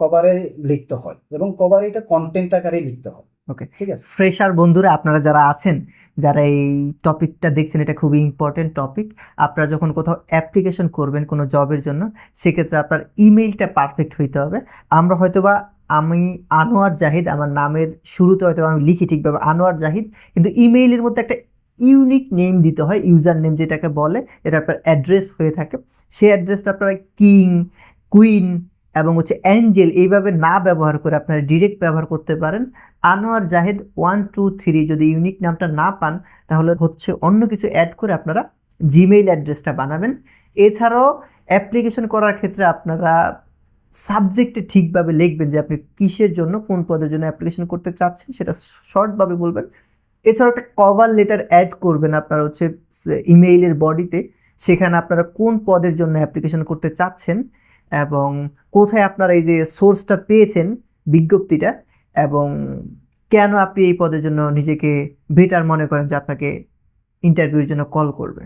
কভারে লিখতে হয় এবং কভারে এটা কন্টেন্ট আকারে লিখতে হয়। ওকে, ঠিক আছে। ফ্রেশার বন্ধুরা আপনারা যারা আছেন, যারা এই টপিকটা দেখছেন, এটা খুবই ইম্পর্টেন্ট টপিক। আপনারা যখন কোথাও অ্যাপ্লিকেশন করবেন কোনো জবের জন্য, সেক্ষেত্রে আপনার ইমেইলটা পারফেক্ট হইতে হবে। আমরা হয়তোবা আমি আনোয়ার জাহিদ, আমার নামের শুরুতে হয়তো আমি লিখি ঠিকভাবে আনোয়ার জাহিদ, কিন্তু ইমেইলের মধ্যে একটা ইউনিক নেম দিতে হয়, ইউজার নেম যেটাকে বলে, এটা আপনার অ্যাড্রেস হয়ে থাকে। সেই অ্যাড্রেসটা আপনারা কিং, কুইন এবং অ্যাঞ্জেল এইভাবে না ব্যবহার করে আপনারা ডিরেক্ট ব্যবহার করতে পারেন। আনোয়ার জাহিদ 123 যদি ইউনিক নামটা না পান, তাহলে অন্য কিছু অ্যাড করে আপনারা জিমেইল অ্যাড্রেসটা বানাবেন। এছাড়াও অ্যাপ্লিকেশন করার ক্ষেত্রে আপনারা সাবজেক্টে ঠিকভাবে লিখবেন যে আপনি কিসের জন্য, কোন পদের জন্য অ্যাপ্লিকেশন করতে চাচ্ছেন, সেটা শর্টভাবে বলবেন। এছাড়াও একটা কভার লেটার অ্যাড করবেন আপনারা ইমেইলের বডিতে, সেখানে আপনারা কোন পদের জন্য অ্যাপ্লিকেশন করতে চাচ্ছেন এবং কোথায় আপনারা এই যে সোর্সটা পেয়েছেন বিজ্ঞপ্তিটা, এবং কেন আপনি এই পদের জন্য নিজেকে বেটার মনে করেন যে আপনাকে ইন্টারভিউর জন্য কল করবে,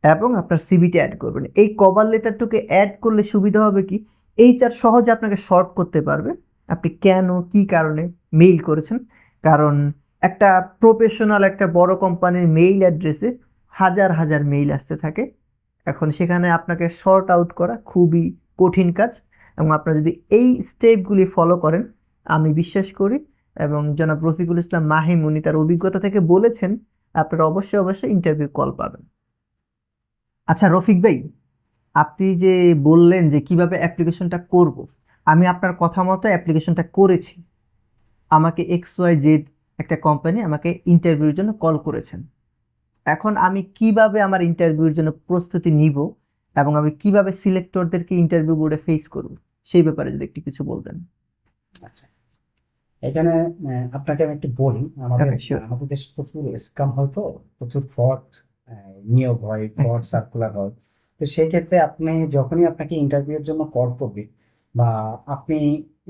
এবং আপনার সিভিটা অ্যাড করবেন। এই কভার লেটারটুকে অ্যাড করলে সুবিধা হবে কি, এইচআর সহজে আপনাকে শর্ট করতে পারবে আপনি কেন কি কারণে মেইল করেছেন। কারণ একটা প্রফেশনাল একটা বড় কোম্পানির মেইল অ্যাড্রেসে হাজার হাজার মেইল আসতে থাকে, এখন সেখানে আপনাকে শর্ট আউট করা খুবই কঠিন কাজ। এবং আপনারা যদি এই স্টেপগুলি ফলো করেন, আমি বিশ্বাস করি, এবং জনাব রফিকুল ইসলাম মাহিম উনি তার অভিজ্ঞতা থেকে বলেছেন, আপনারা অবশ্যই অবশ্যই ইন্টারভিউ কল পাবেন। আচ্ছা রফিক ভাই, আপনি যে বললেন যে কিভাবে অ্যাপ্লিকেশনটা করব, আমি আপনার কথা মতো অ্যাপ্লিকেশনটা করেছি। আমাকে XYZ একটা কোম্পানি আমাকে ইন্টারভিউর জন্য কল করেছেন। এখন আমি কিভাবে আমার ইন্টারভিউর জন্য প্রস্তুতি নিব এবং আমি কিভাবে সিলেক্টরদেরকে ইন্টারভিউ বোর্ডে ফেস করব, সেই ব্যাপারে যদি একটু কিছু বলতেন। আচ্ছা, এখানে আপনাকে আমি একটু বলি, আমাদের Okay, sure. আমাদের দেশে প্রচুর স্ক্যাম হয়, তো প্রচুর ফ্রড নিয়োগ হয়, ফ্রড সার্কুলার হয়। তো সেই ক্ষেত্রে আপনি যখনই আপনাকে ইন্টারভিউর জন্য কল করবে, বা আপনি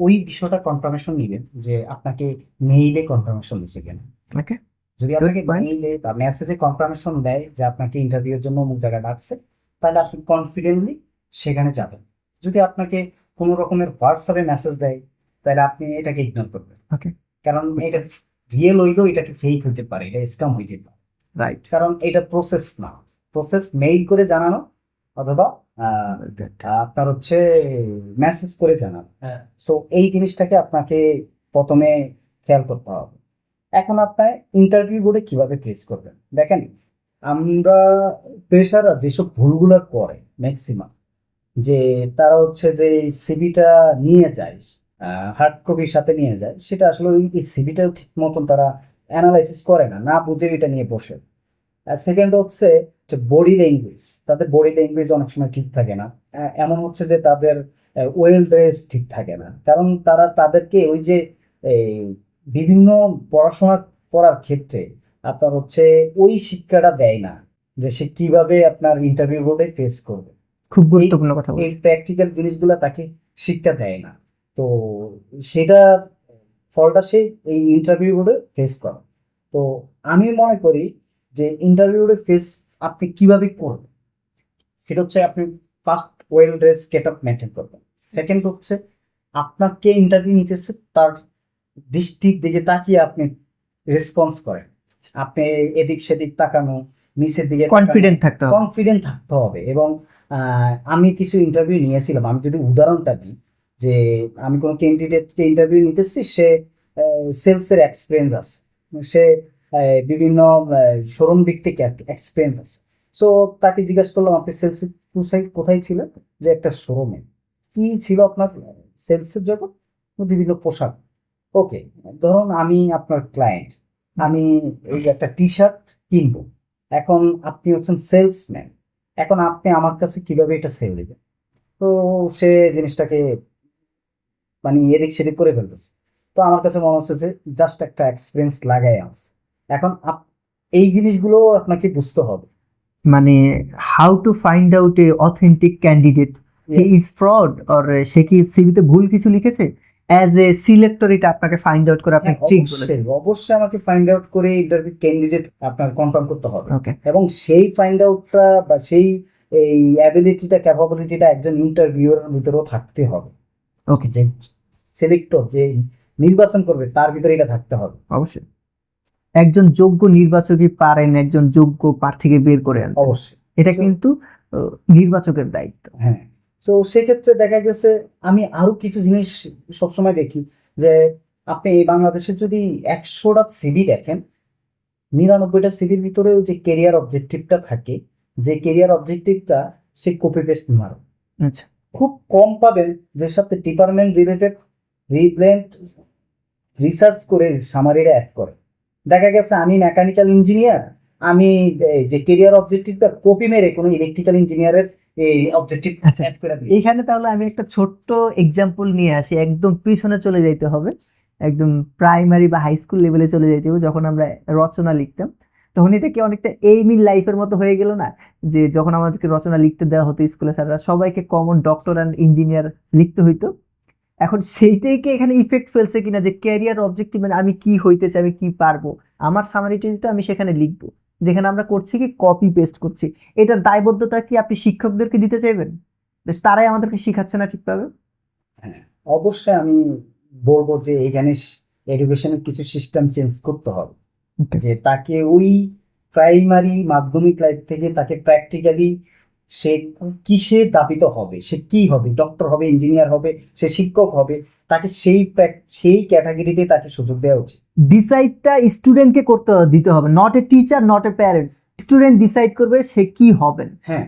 ওই বিষয়টা কনফার্মেশন নেবেন যে আপনাকে মেইলে কনফার্মেশন দিচ্ছে কিনা। ওকে, যদি গুড আপনাকে পয়েন্ট। মেইলে বা মেসেজে কনফার্মেশন দেয় যে আপনাকে ইন্টারভিউর জন্য অমুক জায়গায় ডাকছে, তাহলে আপনি কনফিডেন্টলি সেখানে যাবেন। যদি আপনাকে কোনো রকমের হোয়াটসঅ্যাপে মেসেজ দেয়, তাহলে আপনি এটাকে ইগনোর করবেন। ওকে, কারণ এটা রিয়েল হইলেও এটাকে ফেক হইতে পারে, এটা স্ক্যাম হইতে পারে। রাইট। কারণ এটা প্রসেস না, প্রসেস মেইল করে জানানো অথবা আপনার মেসেজ করে জানানো। সো এই জিনিসটাকে আপনাকে প্রথমে খেয়াল করতে হবে। এখন আপনার ইন্টারভিউ বোর্ডে কিভাবে ফেস করবেন, দেখেন আমরা প্রেশাররা যেসব ভুলগুলো করে ম্যাক্সিমাম, যে তারা যে সিভিটা নিয়ে যায়, হার্ড কপির সাথে নিয়ে যায়, সেটা আসলে ওই সিভিটাও ঠিক মতন তারা অ্যানালাইসিস করে না, না বুঝে এটা নিয়ে বসে। আর সেকেন্ড বডি ল্যাঙ্গুয়েজ, তাদের বডি ল্যাঙ্গুয়েজ অনেক সময় ঠিক থাকে না। এমন যে তাদের ওয়েল ড্রেস ঠিক থাকে না, কারণ তারা তাদেরকে ওই যে এই বিভিন্ন পড়াশোনা করার ক্ষেত্রে আপনার ওই শিক্ষাটা দেয় না যে সে কিভাবে আপনার ইন্টারভিউ বোর্ডে ফেস করবে। খুব গুরুত্বপূর্ণ কথা এই বলছেন। প্র্যাকটিক্যাল জিনিসগুলো তাকে শিক্ষা দেয় না, তো সেটা ফলটা সে এই ইন্টারভিউ বোর্ডে ফেস করে। তো আমি মনে করি যে ইন্টারভিউ বোর্ডে ফেস আপনি কিভাবে করবেন, সেটা আপনি first well dress get up maintain করবেন। সেকেন্ড আপনাকে ইন্টারভিউ নিতেছে তার দৃষ্টির দিকে তাকিয়ে আপনি রেসপন্স করেন। আপনি এদিক সেদিক তাকানো, নিচের দিকে কনফিডেন্ট থাকতে হবে। কনফিডেন্ট থাকতে হবে। এবং আমি কিছু ইন্টারভিউ নিয়েছিলাম, আমি যদি উদাহরণটা দিই, যে আমি কোনো ক্যান্ডিডেটকে ইন্টারভিউ নিতেছি, সে সেলসের এক্সপিরিয়েন্স আছে, সে বিভিন্ন শোরুম দিক থেকে এক্সপিরিয়েন্স আছে। সো তাকে জিজ্ঞাসা করলাম আপনি সেলসে কোথায় ছিলেন, যে একটা শোরুমে। কি ছিল আপনার সেলসের জগৎ? বিভিন্ন পোশাক। ওকে, ধরুন আমি আপনার ক্লায়েন্ট, আমি এই একটা টি শার্ট কিনবো, এখন আপনি সেলসম্যান, এখন আপনি আমার কাছে কিভাবে এটা সেল দিবেন? তো সে জিনিসটাকে মানে এদিক সেদিক করে ফেলতেছে। তো আমার কাছে মনে হচ্ছে যে জাস্ট একটা এক্সপিরিয়েন্স লাগাই আছে। এখন এই জিনিসগুলো আপনাকে বুঝতে হবে, মানে how to find out a authentic candidate, he is fraud or সে কি সিভিতে ভুল কিছু লিখেছে, অ্যাজ এ সিলেক্টর এটা আপনাকে ফাইন্ড আউট করে আপনি ঠিক বলেছেন। অবশ্যই আমাকে ফাইন্ড আউট করে ইন্টারভিউ ক্যান্ডিডেট আপনার কনফার্ম করতে হবে। ওকে, এবং সেই ফাইন্ড আউটটা বা সেই এই অ্যাবিলিটিটা, ক্যাপাবিলিটিটা একজন ইন্টারভিউয়ার ভিতরেও থাকতে হবে। ওকে, যে সিলেক্টর যে নির্বাচন করবে তার ভিতরে এটা থাকতে হবে। অবশ্যই একজন যোগ্য নির্বাচকই পারেন একজন যোগ্য প্রার্থীকে বের করে আনতে। অবশ্যই এটা কিন্তু নির্বাচকের দায়িত্ব। হ্যাঁ। তো সেক্ষেত্রে দেখা গেছে আমি আরো কিছু জিনিস সবসময় দেখি যে আপনি এই বাংলাদেশে যদি 100টা সিভি দেখেন, 99টা সিভির ভিতরে ওই যে কেরিয়ার অবজেক্টিভটা থাকে, যে কেরিয়ার অবজেক্টিভটা সে কপি পেস্ট মারে। আচ্ছা, খুব কম পাবেন যে সাথে ডিপার্টমেন্ট রিলেটেড রিলেভেন্ট রিসার্চ করে সামারিটা অ্যাড করে। দেখা গেছে আমি মেকানিক্যাল ইঞ্জিনিয়ার, আমি এই যে কেরিয়ার অবজেক্টিভটা কপি মেরে কোনো ইলেকট্রিক্যাল ইঞ্জিনিয়ারের এই অবজেক্টিভ আচ্ছা। অ্যাড করে দিই। এইখানে তাহলে আমি একটা ছোট্ট এক্সাম্পল নিয়ে আসি, একদম পিছনে চলে যাইতে হবে, একদম প্রাইমারি বা হাই স্কুল লেভেলে চলে যাইতে হবে। যখন আমরা রচনা লিখতাম তখন এটা কি অনেকটা এইম ইন লাইফের মতো হয়ে গেল না, যে যখন আমাদেরকে রচনা লিখতে দেওয়া হতো স্কুলে, স্যাররা সবাইকে কমন ডক্টর অ্যান্ড ইঞ্জিনিয়ার লিখতে হইতো। এখন সেইটাই কি এখানে ইফেক্ট ফেলছে কিনা, যে ক্যারিয়ার অবজেক্টিভ মানে আমি কি হইতে চাই, আমি কি পারবো, আমার সামারিটি তো আমি সেখানে লিখবো। যেখানে আমরা করছি কি কপি পেস্ট করছি। এটার দায়বদ্ধতা কি আপনি শিক্ষকদেরকে দিতে চাইবেন? বেশ, তারাই আমাদেরকে শিখাচ্ছে না ঠিকভাবে। হ্যাঁ, অবশ্যই আমি বলবো যে এখানে এডুকেশনের কিছু সিস্টেম চেঞ্জ করতে হবে, যে তাকে ওই প্রাইমারি মাধ্যমিক লাইফ থেকে তাকে প্র্যাকটিক্যালি সে কিসে দাবিত হবে, সে কি হবে, ডক্টর হবে, ইঞ্জিনিয়ার হবে, সে শিক্ষক হবে, তাকে সেই ক্যাটাগরিতে তাকে সুযোগ দেওয়া উচিত। ডিসাইডটা স্টুডেন্টকে করতে দিতে হবে, not a teacher, not a parents. Student decide করবে সে কি হবেন। হ্যাঁ,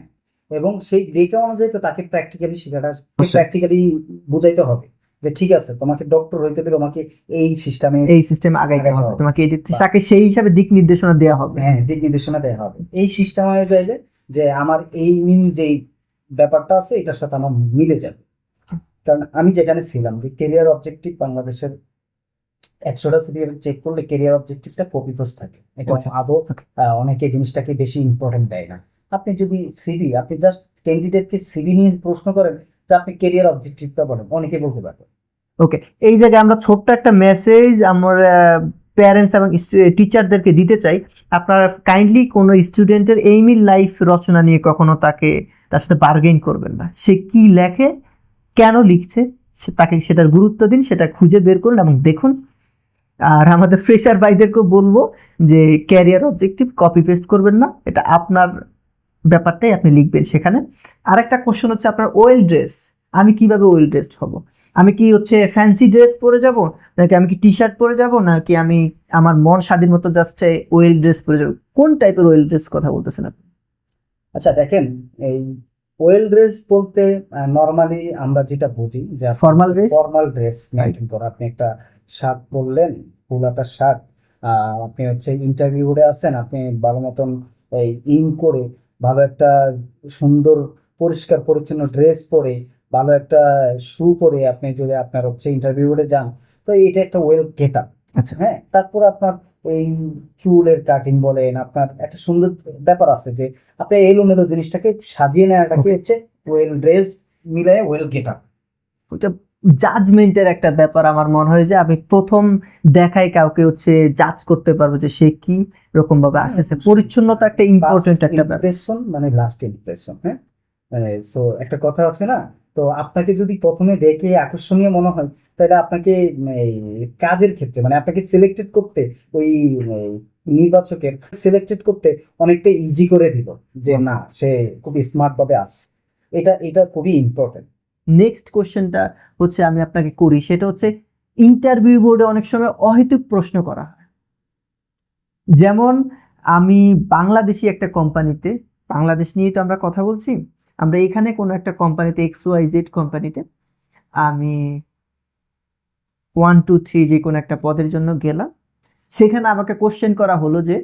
এবং সেই রেখা অনুযায়ী তো তাকে প্র্যাকটিক্যালি শেখাটা, অবশ্যই। প্র্যাকটিক্যালি বুঝাইতে হবে যে ঠিক আছে তোমাকে ডক্টর হইতে হবে, তোমাকে এই সিস্টেমে এই সিস্টেম আগাইতে আগাইতে হবে, হবে। তোমাকে এই তাকে সেই হিসাবে দিক নির্দেশনা দেওয়া হবে। হ্যাঁ, দিক নির্দেশনা দেওয়া হবে এই সিস্টেম হয়ে যাইলে যে আমার এই মিন যেই ব্যাপারটা আছে এটার সাথে আমার মিলে যাবে। কারণ আমি যেখানে ছিলাম যে কেরিয়ার অবজেক্টিভ বাংলাদেশের 100টা সিরিয়াল চেক করলে কেরিয়ার অবজেক্টিভটা কপি পেস্ট থাকে। এটা আচ্ছা, আদৌ okay. অনেকে জিনিসটাকে বেশি ইম্পর্টেন্ট দেয় না। আপনি যদি সিভি, আপনি জাস্ট ক্যান্ডিডেটকে সিভি নিয়ে প্রশ্ন করেন যে আপনি কেরিয়ার অবজেক্টিভটা বলেন, অনেকে বলতে পারবে। ওকে, এই জায়গায় আমরা ছোট্ট একটা মেসেজ আমার প্যারেন্টস এবং টিচারদেরকে দিতে চাই। আপনারা কাইন্ডলি কোনো স্টুডেন্টের এইম ইন লাইফ রচনা নিয়ে কখনো তার সাথে বার্গেন করবেন না। সে কি লেখে, কেন লিখছে, তাকে সেটার গুরুত্ব দিন, সেটা খুঁজে বের করুন এবং দেখুন। আর আমাদের ফ্রেশার ভাইদেরকেও বলবো যে ক্যারিয়ার অবজেক্টিভ কপি পেস্ট করবেন না, এটা আপনার ব্যাপারটাই আপনি লিখবেন সেখানে। আরেকটা কোশ্চেন হচ্ছে আপনার ওয়েল ড্রেস। আমি কিভাবে ওয়েল ড্রেসড হব? আমি কি হচ্ছে ফ্যান্সি ড্রেস পরে যাব, নাকি আমি কি টি শার্ট পরে যাব, নাকি আমি আমার মন স্বাধীন মতো জাস্ট ওয়েল ড্রেস পরে যাব? কোন টাইপের ওয়েল ড্রেস কথা বলতেছেন আপনি? আচ্ছা দেখেন, এই ওয়েল ড্রেস বলতে নর্মালি আমরা যেটা বুঝি যে Formal dress? Formal dress maintain করা। আপনি একটা শার্ট পরলেন, ফুলাতা শার্ট, আপনি হচ্ছে ইন্টারভিউতে আছেন, আপনি ভালো মতন এই করে ভালো একটা সুন্দর পরিষ্কার পরিচ্ছন্ন ড্রেস পরে ভালো একটা শু পরে আপনি যদি আপনার হচ্ছে ইন্টারভিউতে যান, তো এটা একটা ওয়েল গেট আপ। আচ্ছা, হ্যাঁ, তারপর আপনার এই চুলের কাটিং বলেন, আপনার একটা সুন্দর ব্যাপার আছে যে আপনি এলোমেলো জিনিসটাকে সাজিয়ে নেওয়াটাকে হচ্ছে ওয়েল ড্রেস মিলায় ওয়েল গেট আপ। ওটা জাজমেন্টের একটা ব্যাপার। আমার মনে হয় যে আমি প্রথম দেখায় কাউকে হচ্ছে জাজ করতে পারবো যে সে কি রকম ভাবে আসতেছে। পরিচ্ছন্নতা একটা ইম্পর্টেন্ট একটা ব্যাপার। ইমপ্রেশন মানে লাস্ট ইমপ্রেশন। হ্যাঁ, সো একটা কথা আছে না, তো আপনাকে যদি প্রথমে দেখে আকর্ষণীয় মনে হয় তাহলে আপনাকে এই কাজের ক্ষেত্রে মানে আপনাকে সিলেক্টেড করতে ওই এই নির্বাচকের সিলেক্টেড করতে অনেকটা ইজি করে দিল যে না, সে খুবই স্মার্ট ভাবে আসছে। এটা এটা খুবই ইম্পর্টেন্ট। নেক্সট কোশ্চেনটা হচ্ছে আমি আপনাকে করি, সেটা হচ্ছে ইন্টারভিউ বোর্ডে অনেক সময় অহেতুক প্রশ্ন করা হয়। যেমন আমি বাংলাদেশি একটা কোম্পানিতে, বাংলাদেশ নিয়ে তো আমরা কথা বলছি, আমরা এখানে কোনো একটা কোম্পানিতে XYZ কোম্পানিতে আমি 1 2 3 যে কোনো একটা পদের জন্য গেলাম। সেখানে আমাকে কোশ্চেন করা হলো যে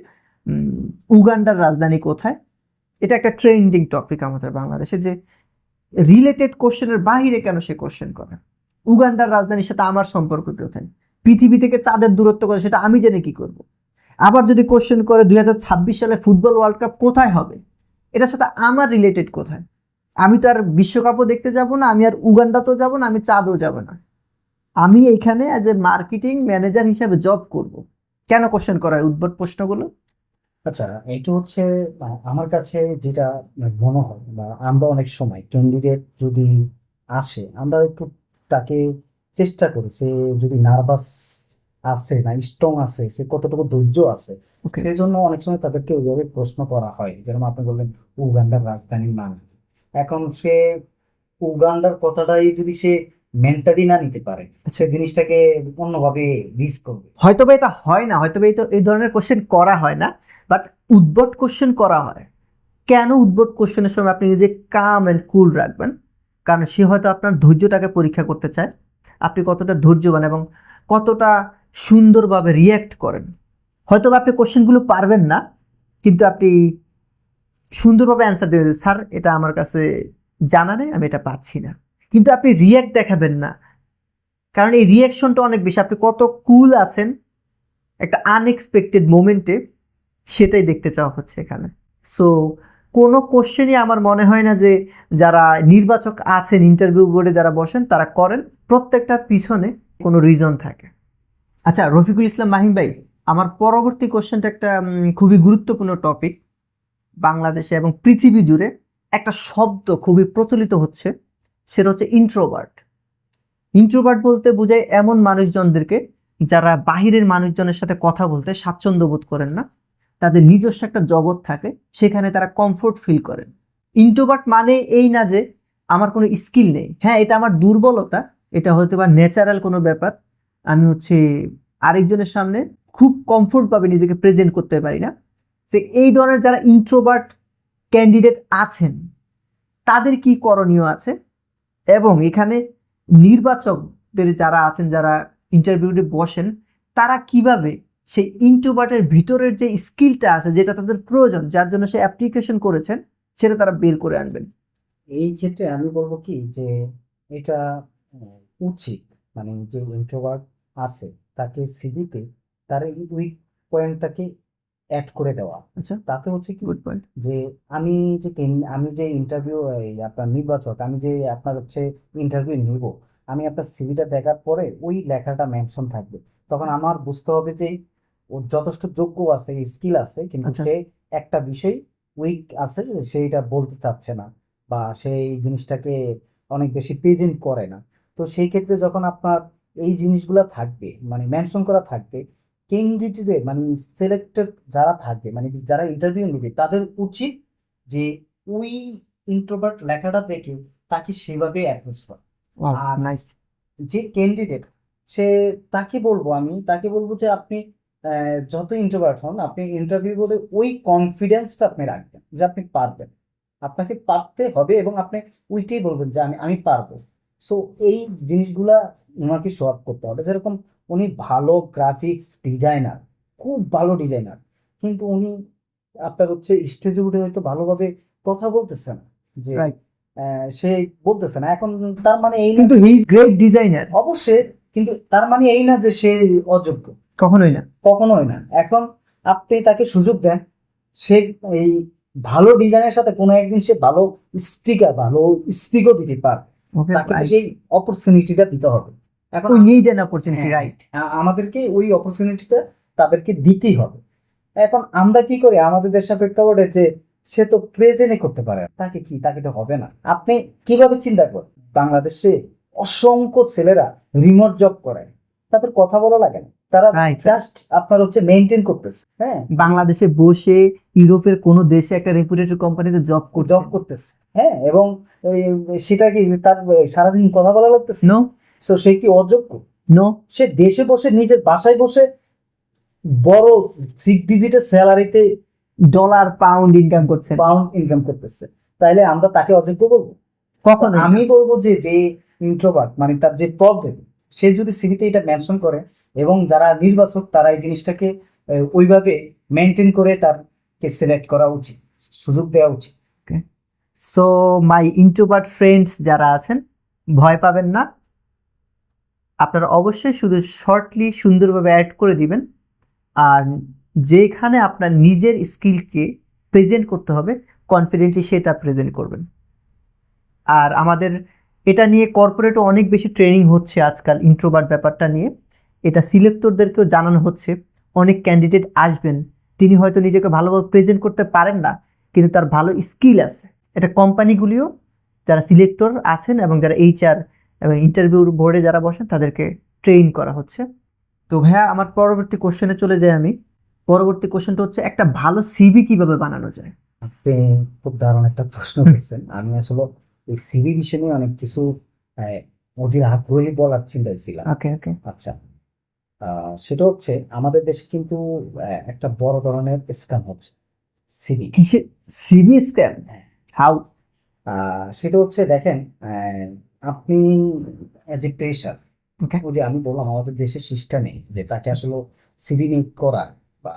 উগান্ডার রাজধানী কোথায়। এটা একটা ট্রেন্ডিং টপিক আমাদের বাংলাদেশে, যে রিলেটেড কোশ্চেনের বাহিরে কেন সে কোশ্চেন করে। উগান্ডার রাজধানীর সাথে আমার সম্পর্ক কোথায়? পৃথিবী থেকে চাঁদের দূরত্ব কত, সেটা আমি জেনে কি করব? আবার যদি কোশ্চেন করে 2026 সালে ফুটবল ওয়ার্ল্ড কাপ কোথায় হবে, এটার সাথে আমার রিলেটেড কোথায়? আমি তো আর বিশ্বকাপও দেখতে যাব না, আমি আর উগান্ডাতেও যাব না, আমি চাঁদও যাব না। আমি এইখানে অ্যাজ এ মার্কেটিং ম্যানেজার হিসাবে জব করব। কেন কোশ্চেন করা হয় উদ্ভট প্রশ্নগুলো? আচ্ছা, এটা হচ্ছে আমার কাছে যেটা মনে হয়, বা আমরা অনেক সময় ক্যান্ডিডেট যদি আসে আমরা একটু তাকে চেষ্টা করি সে যদি নার্ভাস আছে না স্ট্রং আছে, সে কতটুকু ধৈর্য আছে, ওকে, সেই জন্য অনেক সময় তাদেরকে ওইভাবে প্রশ্ন করা হয়। যেরকম আপনি বললেন উগান্ডার রাজধানীর নাম কি? এখন সে উগান্ডার কথাটাই যদি সে মেন্টালি না নিতে পারে, সে জিনিসটাকে অন্যভাবে রিস্ক করবে। হয়তো বা এটা হয় না, হয়তো বা এই ধরনের কোশ্চেন করা হয় না, বাট উদ্ভট কোশ্চেন করা হয়। কেন উদ্ভট কোশ্চেনের সময় আপনি নিজে কাম অ্যান্ড কুল রাখবেন? কারণ সে হয়তো আপনার ধৈর্যটাকে পরীক্ষা করতে চায়, আপনি কতটা ধৈর্যবান এবং কতটা সুন্দরভাবে রিয়্যাক্ট করেন। হয়তো বা আপনি কোশ্চেনগুলো পারবেন না, কিন্তু আপনি সুন্দরভাবে অ্যান্সার দেবেন, স্যার এটা আমার কাছে জানা নেই, আমি এটা পাচ্ছি না। কিন্তু আপনি রিয়্যাক্ট দেখাবেন না, কারণ এই রিয়াকশনটা অনেক বেশি, আপনি কত কুল আছেন একটা আনএক্সপেক্টেড মোমেন্টে, সেটাই দেখতে চাওয়া হচ্ছে এখানে। সো কোনো কোশ্চেনই আমার মনে হয় না যে যারা নির্বাচক আছেন ইন্টারভিউ বোর্ডে যারা বসেন তারা করেন, প্রত্যেকটার পিছনে কোনো রিজন থাকে। আচ্ছা রফিকুল ইসলাম মাহিম ভাই, আমার পরবর্তী কোশ্চেনটা একটা খুবই গুরুত্বপূর্ণ টপিক। বাংলাদেশে এবং পৃথিবী জুড়ে একটা শব্দ খুবই প্রচলিত হচ্ছে, সেটা হচ্ছে ইন্ট্রোভার্ট। ইন্ট্রোভার্ট বলতে বোঝায় এমন মানুষজনদেরকে যারা বাহিরের মানুষজনের সাথে কথা বলতে স্বাচ্ছন্দ্য বোধ করেন না, তাদের নিজস্ব একটা জগৎ থাকে, সেখানে তারা কমফোর্ট ফিল করেন। ইন্ট্রোভার্ট মানে এই না যে আমার কোনো স্কিল নেই, হ্যাঁ এটা আমার দুর্বলতা, এটা হয়তো বা ন্যাচারাল কোনো ব্যাপার, আমি হচ্ছে আরেকজনের সামনে খুব কমফোর্টভাবে নিজেকে প্রেজেন্ট করতে পারি না। তো এই ধরনের যারা ইন্ট্রোভার্ট ক্যান্ডিডেট আছেন তাদের কি করণীয় আছে, এবং এখানে নির্বাচকদের যারা আছেন যারা ইন্টারভিউতে বসেন তারা কিভাবে সেই ইন্ট্রোভার্টের ভিতরের যে স্কিলটা আছে যেটা তাদের প্রয়োজন, যার জন্য সে অ্যাপ্লিকেশন করেছেন, সেটা তারা বের করে আনবেন। এই ক্ষেত্রে আমি বলবো কি যে এটা উচিত, মানে যে ইন্ট্রোভার্ট আছে তাকে সিভিতে তার এই উইক পয়েন্টটাকে অ্যাড করে দেওয়া। আচ্ছা, তাতে হচ্ছে কি গুড পয়েন্ট। যে আমি আমি যে ইন্টারভিউ, আপনার নির্বাচক, আমি যে আপনার হচ্ছে ইন্টারভিউ নিব, আমি আপনার সিভিটা দেখার পরে ওই লেখাটা মেনশন থাকবে, তখন আমার বুঝতে হবে যে ও যথেষ্ট যোগ্য আছে, স্কিল আছে, কিন্তু আচ্ছা, সে একটা বিষয় উইক আছে, যে সেইটা বলতে চাচ্ছে না বা সেই জিনিসটাকে অনেক বেশি প্রেজেন্ট করে না। তো সেই ক্ষেত্রে যখন আপনার এই জিনিসগুলো থাকবে, মানে মেনশন করা থাকবে, ক্যান্ডিডেটে মানে সিলেক্টেড যারা থাকবে, মানে যারা ইন্টারভিউ নেবে, তাদের উচিত যে ওই ইন্ট্রোভার্ট লেখাটা দেখে তাকে সেভাবে অ্যাপ্রোচ করা। ওয়াও আর নাইস। যে ক্যান্ডিডেট, সে তাকে বলবো যে আপনি যত ইন্ট্রোভার্ট হন, আপনি ইন্টারভিউ বলে ওই কনফিডেন্সটা আপনি রাখবেন যে আপনি পারবেন, আপনাকে পারতে হবে, এবং আপনি ওইটাই বলবেন যে আমি পারবো। সো এই জিনিসগুলা ওনাকে শো আপ করতে হবে। যেরকম উনি ভালো গ্রাফিক্স ডিজাইনার, খুব ভালো ডিজাইনার, কিন্তু উনি আপনার হচ্ছে স্টেজে উঠে হয়তো ভালোভাবে কথা বলতেছে না, যে রাইট, সে বলতেছে না। এখন তার মানে এই না, কিন্তু হি ইজ গ্রেট ডিজাইনার। অবশ্যই, কিন্তু তার মানে এই না যে সে অযোগ্য, কখনোই না। কখনোই না। এখন আপনি তাকে সুযোগ দেন, সে এই ভালো ডিজাইনের সাথে কোনো একদিন সে ভালো স্পিকও দিতে পারে, ওকে, তাকে তো সেই অপরচুনিটিটা দিতে হবে। এখন উই নিড অ্যান অপরচুনিটি, হ্যাঁ, রাইট। আমাদেরকে ওই অপরচুনিটিটা তাদেরকে দিতেই হবে। এখন আমরা কি করি আমাদের দেশের প্রেক্ষাপটে, যে সে তো প্রেজেন্টই করতে পারে না, তাকে তো হবে না। আপনি কিভাবে চিন্তা করেন, বাংলাদেশে অসংখ্য ছেলেরা রিমোট জব করে, তাদের কথা বলা লাগে না, তারা Right, right. জাস্ট আপনার হচ্ছে মেনটেন করতেছে, হ্যাঁ, বাংলাদেশে বসে ইউরোপের কোনো দেশে একটা রেপুটেড কোম্পানিতে জব করতেছে, হ্যাঁ, এবং সেটা কি তার সারাদিন কথা বলা লাগতেছে? নো, সো সে কি অযোগ্য? নো। সে দেশে বসে নিজের বাসায় বসে বড় 6 ডিজিটের স্যালারিতে ডলার পাউন্ড ইনকাম করছেন, পাউন্ড ইনকাম করতেছে, তাইলে আমরা তাকে অযোগ্য বলবো? কখনো আমি বলবো যে ইন্ট্রোভার্ট, মানে তার যে প্রবলেম, সে যদি সিভিতে এটা মেনশন করে, এবং যারা নির্বাচক তারা এই জিনিসটাকে ওইভাবে মেনটেন করে তারকে সিলেক্ট করা উচিত, সুযোগ দেওয়া উচিত। সো মাই ইন্ট্রোভার্ট ফ্রেন্ডস যারা আছেন, ভয় পাবেন না, আপনারা অবশ্যই শুধু শর্টলি সুন্দরভাবে অ্যাড করে দিবেন, আর যেখানে আপনার নিজের স্কিলকে প্রেজেন্ট করতে হবে কনফিডেন্টলি সেটা প্রেজেন্ট করবেন। আর আমাদের এটা নিয়ে কর্পোরেটও অনেক বেশি ট্রেনিং হচ্ছে আজকাল ইন্ট্রোভার্ট ব্যাপারটা নিয়ে, এটা সিলেক্টরদেরকেও জানানো হচ্ছে। অনেক ক্যান্ডিডেট আসবেন, তিনি হয়তো নিজেকে ভালোভাবে প্রেজেন্ট করতে পারেন না, কিন্তু তার ভালো স্কিল আছে। এটা কোম্পানিগুলিও যারা সিলেক্টর আছেন এবং যারা এইচআর এবং ইন্টারভিউ বোর্ডে যারা বসেন তাদেরকে ট্রেন করা হচ্ছে। তো ভাইয়া আমার পরবর্তী কোশ্চেনে চলে যাই আমি। পরবর্তী কোশ্চেনটা হচ্ছে একটা ভালো সিভি কিভাবে বানানো যায়? আপনি খুব দারুণ একটা প্রশ্ন করছেন। আমি আসলে এই সিভি বিষয় নিয়ে অনেক কিছু অধীর আগ্রহী বলার চিন্তায় ছিলাম। ওকে ওকে। আচ্ছা, সেটা হচ্ছে আমাদের দেশে কিন্তু একটা বড় ধরনের স্ক্যাম হচ্ছে সিভি। কিসে সিবি স্ক্যাম? হাউ? সেটা হচ্ছে দেখেন, আপনি অ্যাজ এ প্রেশার, ওকে। ওই যে আমি বললাম আমাদের দেশের সিস্টেমে যে তাকে আসলে সিভি নিয়োগ করা বা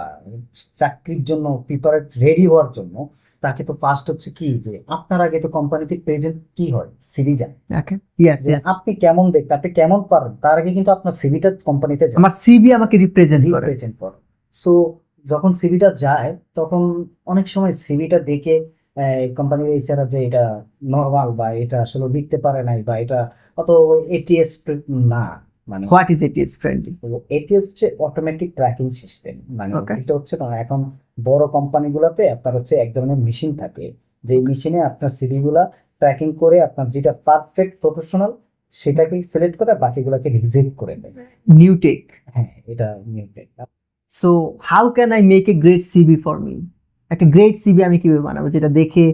চাকরির জন্য প্রিপারেট রেডি হওয়ার জন্য তাকে তো ফার্স্ট হচ্ছে কি যে আপনার আগে তো কোম্পানিতে প্রেজেন্ট কি হয়, সিভি যায়। ওকে, ইয়েস যে ইয়েস। আপনি কেমন দেখতে, আপনি কেমন পারেন, তার আগে কিন্তু আপনার সিভিটা কোম্পানিতে যায়, আমার সিবি আমাকে রিপ্রেজেন্ট করে। রিপ্রেজেন্ট করে। সো যখন সিভিটা যায় তখন অনেক সময় সিভিটা দেখে কোম্পানির এইচআর যে এটা নর্মাল বা এটা আসলে লিখতে পারে নাই বা এটা অত এটিএস না, মানে what is it is friendly? ATS হচ্ছে অটোমেটিক ট্র্যাকিং সিস্টেম। মানে Okay. যেটা হচ্ছে না, এখন বড় কোম্পানিগুলোতে আপনার হচ্ছে এক ধরনের মেশিন থাকে, যে মেশিনে আপনার সিভি গুলা ট্র্যাকিং করে আপনার যেটা পারফেক্ট প্রফেশনাল সেটাকে সিলেক্ট করে বাকিগুলোকে রিজেক্ট করে দেয়। New tech. হ্যাঁ, এটা new tech. So how can I make a great CV for me? একটা গ্রেট সিবি আমি কিভাবে বানাবো যেটা দেখে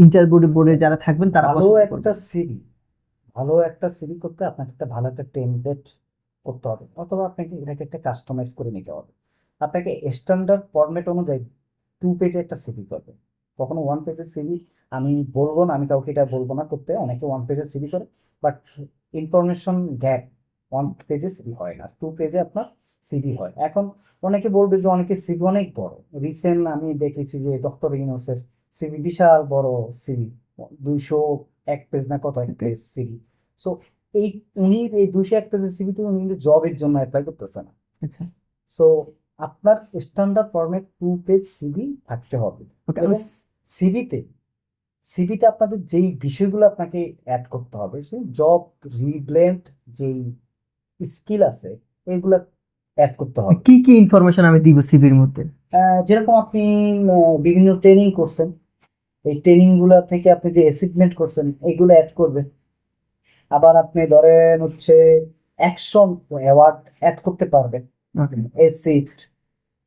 ইন্টারভিউ বোর্ডে যারা থাকবেন তারা ভালো পছন্দ একটা করবে? সিভি, ভালো একটা সিভি করতে আপনাকে একটা ভালো একটা টেমপ্লেট করতে হবে, অথবা আপনাকে এটাকে একটা কাস্টমাইজ করে নিতে হবে। আপনাকে স্ট্যান্ডার্ড ফরম্যাট অনুযায়ী 2 পেজে একটা সিভি করবে। কখনো 1 পেজের সিভি আমি বলবো না, আমি কাউকে এটা বলবো না করতে, অনেকে 1 পেজের সিভি করে, বাট ইনফরমেশন গ্যাপ 1 পেজে সিভি হয় না, 2 পেজে আপনার সিভি হয়। এখন অনেকে বলবে যে অনেকে সিভি অনেক বড়, রিসেন্ট আমি দেখেছি যে ডক্টর ইউনূসের সিভি বিশাল বড় সিভি, 201 পেজ না কত এক Okay. Page CV. সো এই উনি এই 201 পেজের সিভিতে উনি কিন্তু জবের জন্য অ্যাপ্লাই করতেছে না। আচ্ছা সো আপনার স্ট্যান্ডার্ড ফরম্যাট 2 পেজ সিভি থাকতে হবে। ওকে। এবং সিভিতে সিভিতে আপনাদের যেই বিষয়গুলো আপনাকে অ্যাড করতে হবে, সেই জব রিলেভেন্ট যেই স্কিল আছে এগুলো অ্যাড করতে হবে। কি কি ইনফরমেশন আমি দিব সিভির মধ্যে? যেরকম আপনি বিভিন্ন ট্রেনিং করছেন, এই ট্রেনিং গুলা থেকে আপনি যে অ্যাচিভমেন্ট করছেন এগুলো অ্যাড করবেন। আবার আপনি ধরেন হচ্ছে অ্যাকশন অ্যাওয়ার্ড অ্যাড করতে পারবেন, ওকে। এসিট,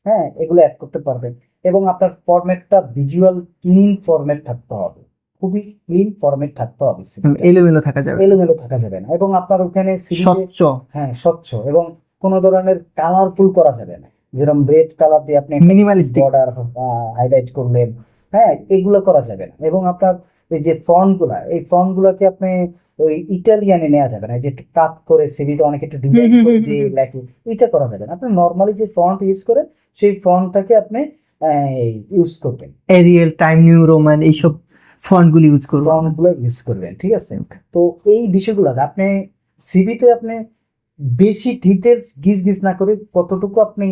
হ্যাঁ এগুলো অ্যাড করতে পারবেন। এবং আপনার ফরম্যাটটা ভিজুয়াল ক্লিন ফরম্যাট থাকতে হবে, খুবই ক্লিন ফরম্যাট থাকতে হবে, এলোমেলো থাকা যাবে, এলোমেলো থাকা যাবে না। এবং আপনার ওখানে স্বচ্ছ। হ্যাঁ স্বচ্ছ, এবং কোনো ধরনের কালারফুল করা যাবে না, যেরকম রেড কালার দিয়ে আপনি Minimalistic. বর্ডার হাইলাইট করলেন, হ্যাঁ এগুলো করা যাবে না। এবং আপনার এই যে ফন্ট গুলা, এই ফন্ট গুলাকে আপনি ওই ইটালিয়ানে নেওয়া যাবে না, যে একটু কাট করে সিভিতে অনেকে একটু ডিজাইন করে যে লেখে, এটা করা যাবে না। আপনি নর্মালি যে ফন্ট ইউজ করে সেই ফন্টটাকে আপনি ইউজ করবেন, এরিয়েল, টাইম নিউ রোমান, এইসব ফন্টগুলো ইউজ করব। ফন্ট গুলো ইউজ করবেন, ঠিক আছে? তো এই বিষয়গুলো আপনি সিভিতে আপনি বেশি ডিটেলস গিজ না করে কতটুকু আপনি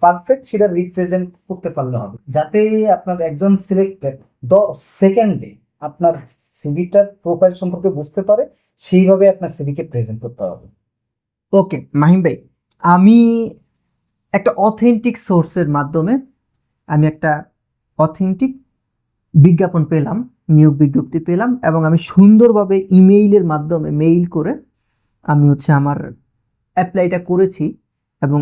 পারফেক্ট সেটা রিপ্রেজেন্ট করতে পারলে হবে, যাতে আপনার একজন সিলেক্টেড 10 সেকেন্ডে আপনার সিভিটার প্রোফাইল সম্পর্কে বুঝতে পারে, সেইভাবে আপনার সিভিকে প্রেজেন্ট করতে হবে। ওকে মাহিম ভাই, আমি একটা অথেন্টিক সোর্সের মাধ্যমে আমি একটা অথেন্টিক বিজ্ঞাপন পেলাম, নিয়োগ বিজ্ঞপ্তি পেলাম, এবং আমি সুন্দরভাবে ইমেইলের মাধ্যমে মেইল করে আমি হচ্ছে আমার অ্যাপ্লাইটা করেছি, এবং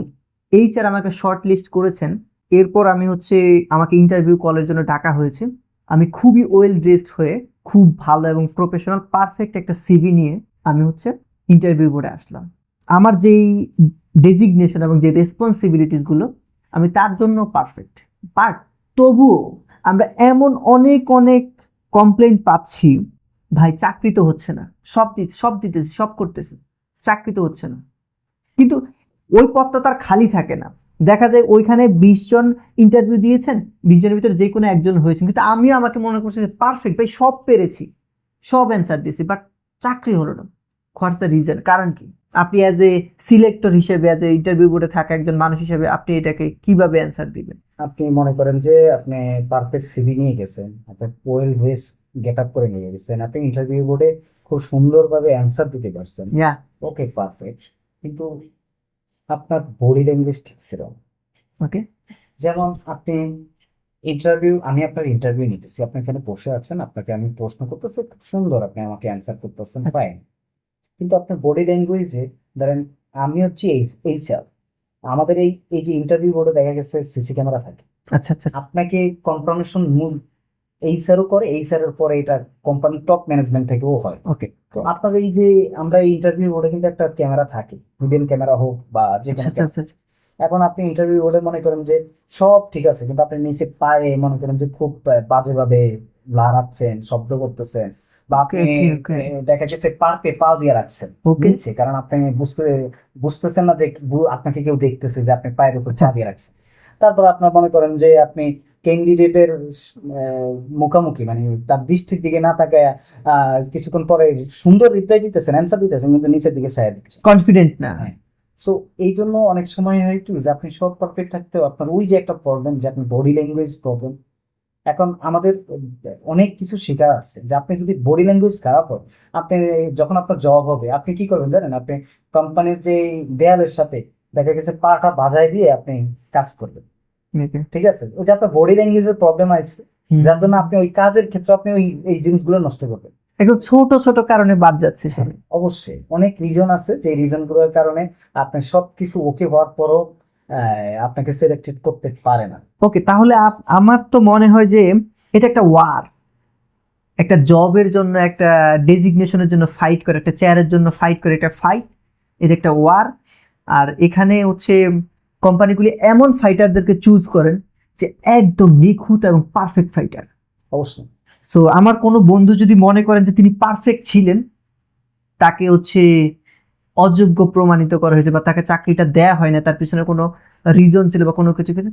এইচআর আমাকে শর্ট লিস্ট করেছেন। এরপর আমি হচ্ছে আমাকে ইন্টারভিউ কলের জন্য ডাকা হয়েছে। আমি খুবই ওয়েল ড্রেসড হয়ে খুব ভালো এবং প্রফেশনাল পারফেক্ট একটা সিভি নিয়ে আমি হচ্ছে ইন্টারভিউ করে আসলাম। আমার যেই ডেজিগনেশন এবং যে রেসপন্সিবিলিটিসগুলো আমি তার জন্য পারফেক্ট, বাট তবুও আমরা এমন অনেক অনেক কমপ্লেইন পাচ্ছি, ভাই চাকরি তো হচ্ছে না, সব দিতেছি, সব করতেছি, চাকরি তো হচ্ছে না। কিন্তু ওই পদটা তার খালি থাকে না, দেখা যায় ওইখানে 20 জন ইন্টারভিউ দিয়েছেন, 20 জনের ভিতরে যে কোনো একজন হয়েছেন, কিন্তু আমিও আমাকে মনে করছি যে পারফেক্ট ভাই, সব পেরেছি, সব অ্যান্সার দিয়েছি, বাট চাকরি হলো না। What's the reason? কারণ কি? আপনি অ্যাজ এ সিলেক্টর হিসেবে, অ্যাজ এ ইন্টারভিউ বোর্ডে থাকা একজন মানুষ হিসেবে আপনি এটাকে কিভাবে অ্যান্সার দিবেন? আপনি মনে করেন যে আপনি পারফেক্ট সিভি নিয়ে গেছেন, আপনি ওয়েল ড্রেস গেট আপ করে নিয়ে গেছেন, আপনি ইন্টারভিউ বোর্ডে খুব সুন্দরভাবে অ্যান্সার দিতে পারছেন, ইয়া। ওকে পারফেক্ট, কিন্তু আপনার বডি ল্যাঙ্গুয়েজ ঠিক ছিল না। ওকে। যেমন আপনি আমি আপনার ইন্টারভিউ নিতেছি, আপনি এখানে বসে আছেন, আপনাকে আমি প্রশ্ন করতেছি, খুব সুন্দর আপনি আমাকে অ্যান্সার করতেছেন, আচ্ছা। ফাইন। কিন্তু আপনার বডি ল্যাঙ্গুয়েজে ধরেন, আমি হচ্ছি এইচআর, আমাদের এই যে ইন্টারভিউ বোর্ডে দেখা গেছে সিসি ক্যামেরা থাকে, আচ্ছা আচ্ছা আচ্ছা। আপনাকে কনফার্মেশন এইচআরও করে, এইচআরের পরে এটা কোম্পানির টপ ম্যানেজমেন্ট থেকেও হয়। ওকে, তো আপনার এই যে আমরা এই ইন্টারভিউ বোর্ডে কিন্তু একটা ক্যামেরা থাকে, হিডেন ক্যামেরা হোক বা যে আচ্ছা কোনো আচ্ছা camera। আচ্ছা। এখন আপনি ইন্টারভিউ বোর্ডে মনে করেন যে সব ঠিক আছে, কিন্তু আপনি নিচে পায়ে মনে করেন যে খুব বাজেভাবে লড়াচ্ছেন, শব্দ করতেছেন, বা ওকে আপনি ওকে ওকে দেখা গেছে পার্কে পা দিয়ে রাখছেন ওকে। নিচে, কারণ আপনি বুঝতেছেন না যে আপনাকে কেউ দেখতেছে যে আপনি পায়ের উপর আচ্ছা পা দিয়ে রাখছেন। তারপর আপনার মনে করেন যে আপনি ক্যান্ডিডেটের মুখামুখি, মানে তার দৃষ্টির দিকে না তাকায় কিছুক্ষণ পরে সুন্দর রিপ্লাই দিতেছেন, অ্যান্সার দিতেছেন, কিন্তু নিচের দিকে ছায়া দিচ্ছেন। কনফিডেন্ট না। হ্যাঁ। সো এই জন্য অনেক সময় হয় কি যে আপনি সব পারফেক্ট থাকতেও আপনার ওই যে একটা প্রবলেম, যে আপনি বডি ল্যাঙ্গুয়েজ প্রবলেম। এখন আমাদের অনেক কিছু শেখার আছে, যে আপনি যদি বডি ল্যাঙ্গুয়েজ খারাপ হয়, আপনি যখন আপনার জব হবে আপনি কি করবেন জানেন? আপনি কোম্পানির যে দেয়ালের সাথে দেখা গেছে পাটা বাজায় দিয়ে আপনি কাজ করবেন। ওকে। ঠিক আছে, ওই যে আপনার বডি ল্যাঙ্গুয়েজের প্রবলেম আছে, যার জন্য আপনি ওই কাজের ক্ষেত্রে আপনি এই জিনিসগুলো নষ্ট করবেন। একদম ছোট ছোট কারণে বাদ যাচ্ছে সব। অবশ্যই অনেক রিজন আছে, যে রিজন গুলোর কারণে আপনি সবকিছু ওকে হওয়ার পরও আপনাকে সিলেক্টেড করতে পারে না। ওকে, তাহলে আমার তো মনে হয় যে এটা একটা ওয়ার, একটা জবের জন্য, একটা ডেজিগনেশনের জন্য ফাইট করে, একটা চেয়ারের জন্য ফাইট করে, এটা ফাইট, এটা একটা ওয়ার। আর এখানে হচ্ছে কোম্পানিগুলি এমন ফাইটারদেরকে চুজ করেন যে একদম নিখুঁত এবং পারফেক্ট ফাইটার। অবশ্যই। সো আমার কোনো বন্ধু যদি মনে করেন যে তিনি পারফেক্ট ছিলেন, তাকে হচ্ছে অযোগ্য প্রমাণিত করা হয়েছে বা তাকে চাকরিটা দেয়া হয় না, তার পিছনে কোনো রিজন ছিল বা কোনো কিছু কিছু,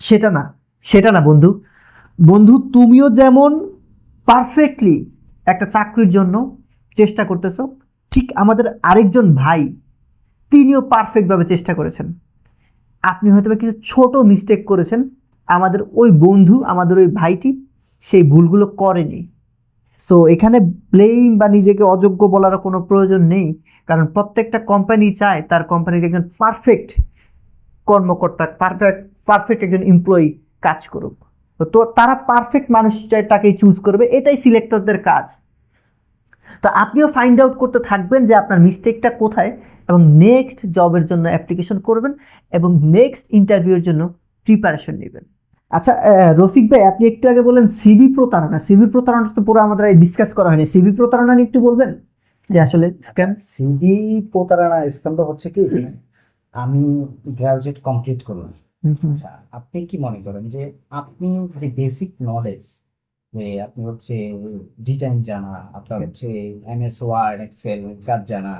সেটা না, সেটা না বন্ধু। বন্ধু, তুমিও যেমন পারফেক্টলি একটা চাকরির জন্য চেষ্টা করতেছো, ঠিক আমাদের আরেকজন ভাই, তিনিও পারফেক্টভাবে চেষ্টা করেছেন। আপনি হয়তো বা কিছু ছোট মিস্টেক করেছেন, আমাদের ওই বন্ধু, আমাদের ওই ভাইটি সেই ভুলগুলো করেনি। সো এখানে ব্লেম বা নিজেকে অযোগ্য বলারও কোনো প্রয়োজন নেই, কারণ প্রত্যেকটা কোম্পানি চায় তার কোম্পানির একজন পারফেক্ট কর্মকর্তা, পারফেক্ট পারফেক্ট একজন এমপ্লয়ি কাজ করুক। তো তারা পারফেক্ট মানুষটাকেই চুজ করবে, এটাই সিলেক্টরদের কাজ। তো আপনিও ফাইন্ড আউট করতে থাকবেন যে আপনার মিস্টেকটা কোথায়, এবং নেক্সট জবের জন্য অ্যাপ্লিকেশন করবেন এবং নেক্সট ইন্টারভিউর জন্য প্রিপারেশন নেবেন। আচ্ছা, রফিক ভাই, আপনি একটু আগে বললেন সিভি প্রতারণা। সিভি প্রতারণা তো পুরো আমাদের ডিসকাস করা হয়নি। সিভি প্রতারণা নিয়ে একটু বলবেন যে আসলে স্ক্যাম। সিভি প্রতারণা স্ক্যামটা হচ্ছে কি, আমি গ্রাজুয়েট কমপ্লিট করলাম। আচ্ছা, আপনি কি মনে করেন যে আপনি যে বেসিক নলেজ, যে আপনি হচ্ছে ডিজাইন জানা, আপনার হচ্ছে এমএস ওয়ার্ড এক্সেল কাজ জানা,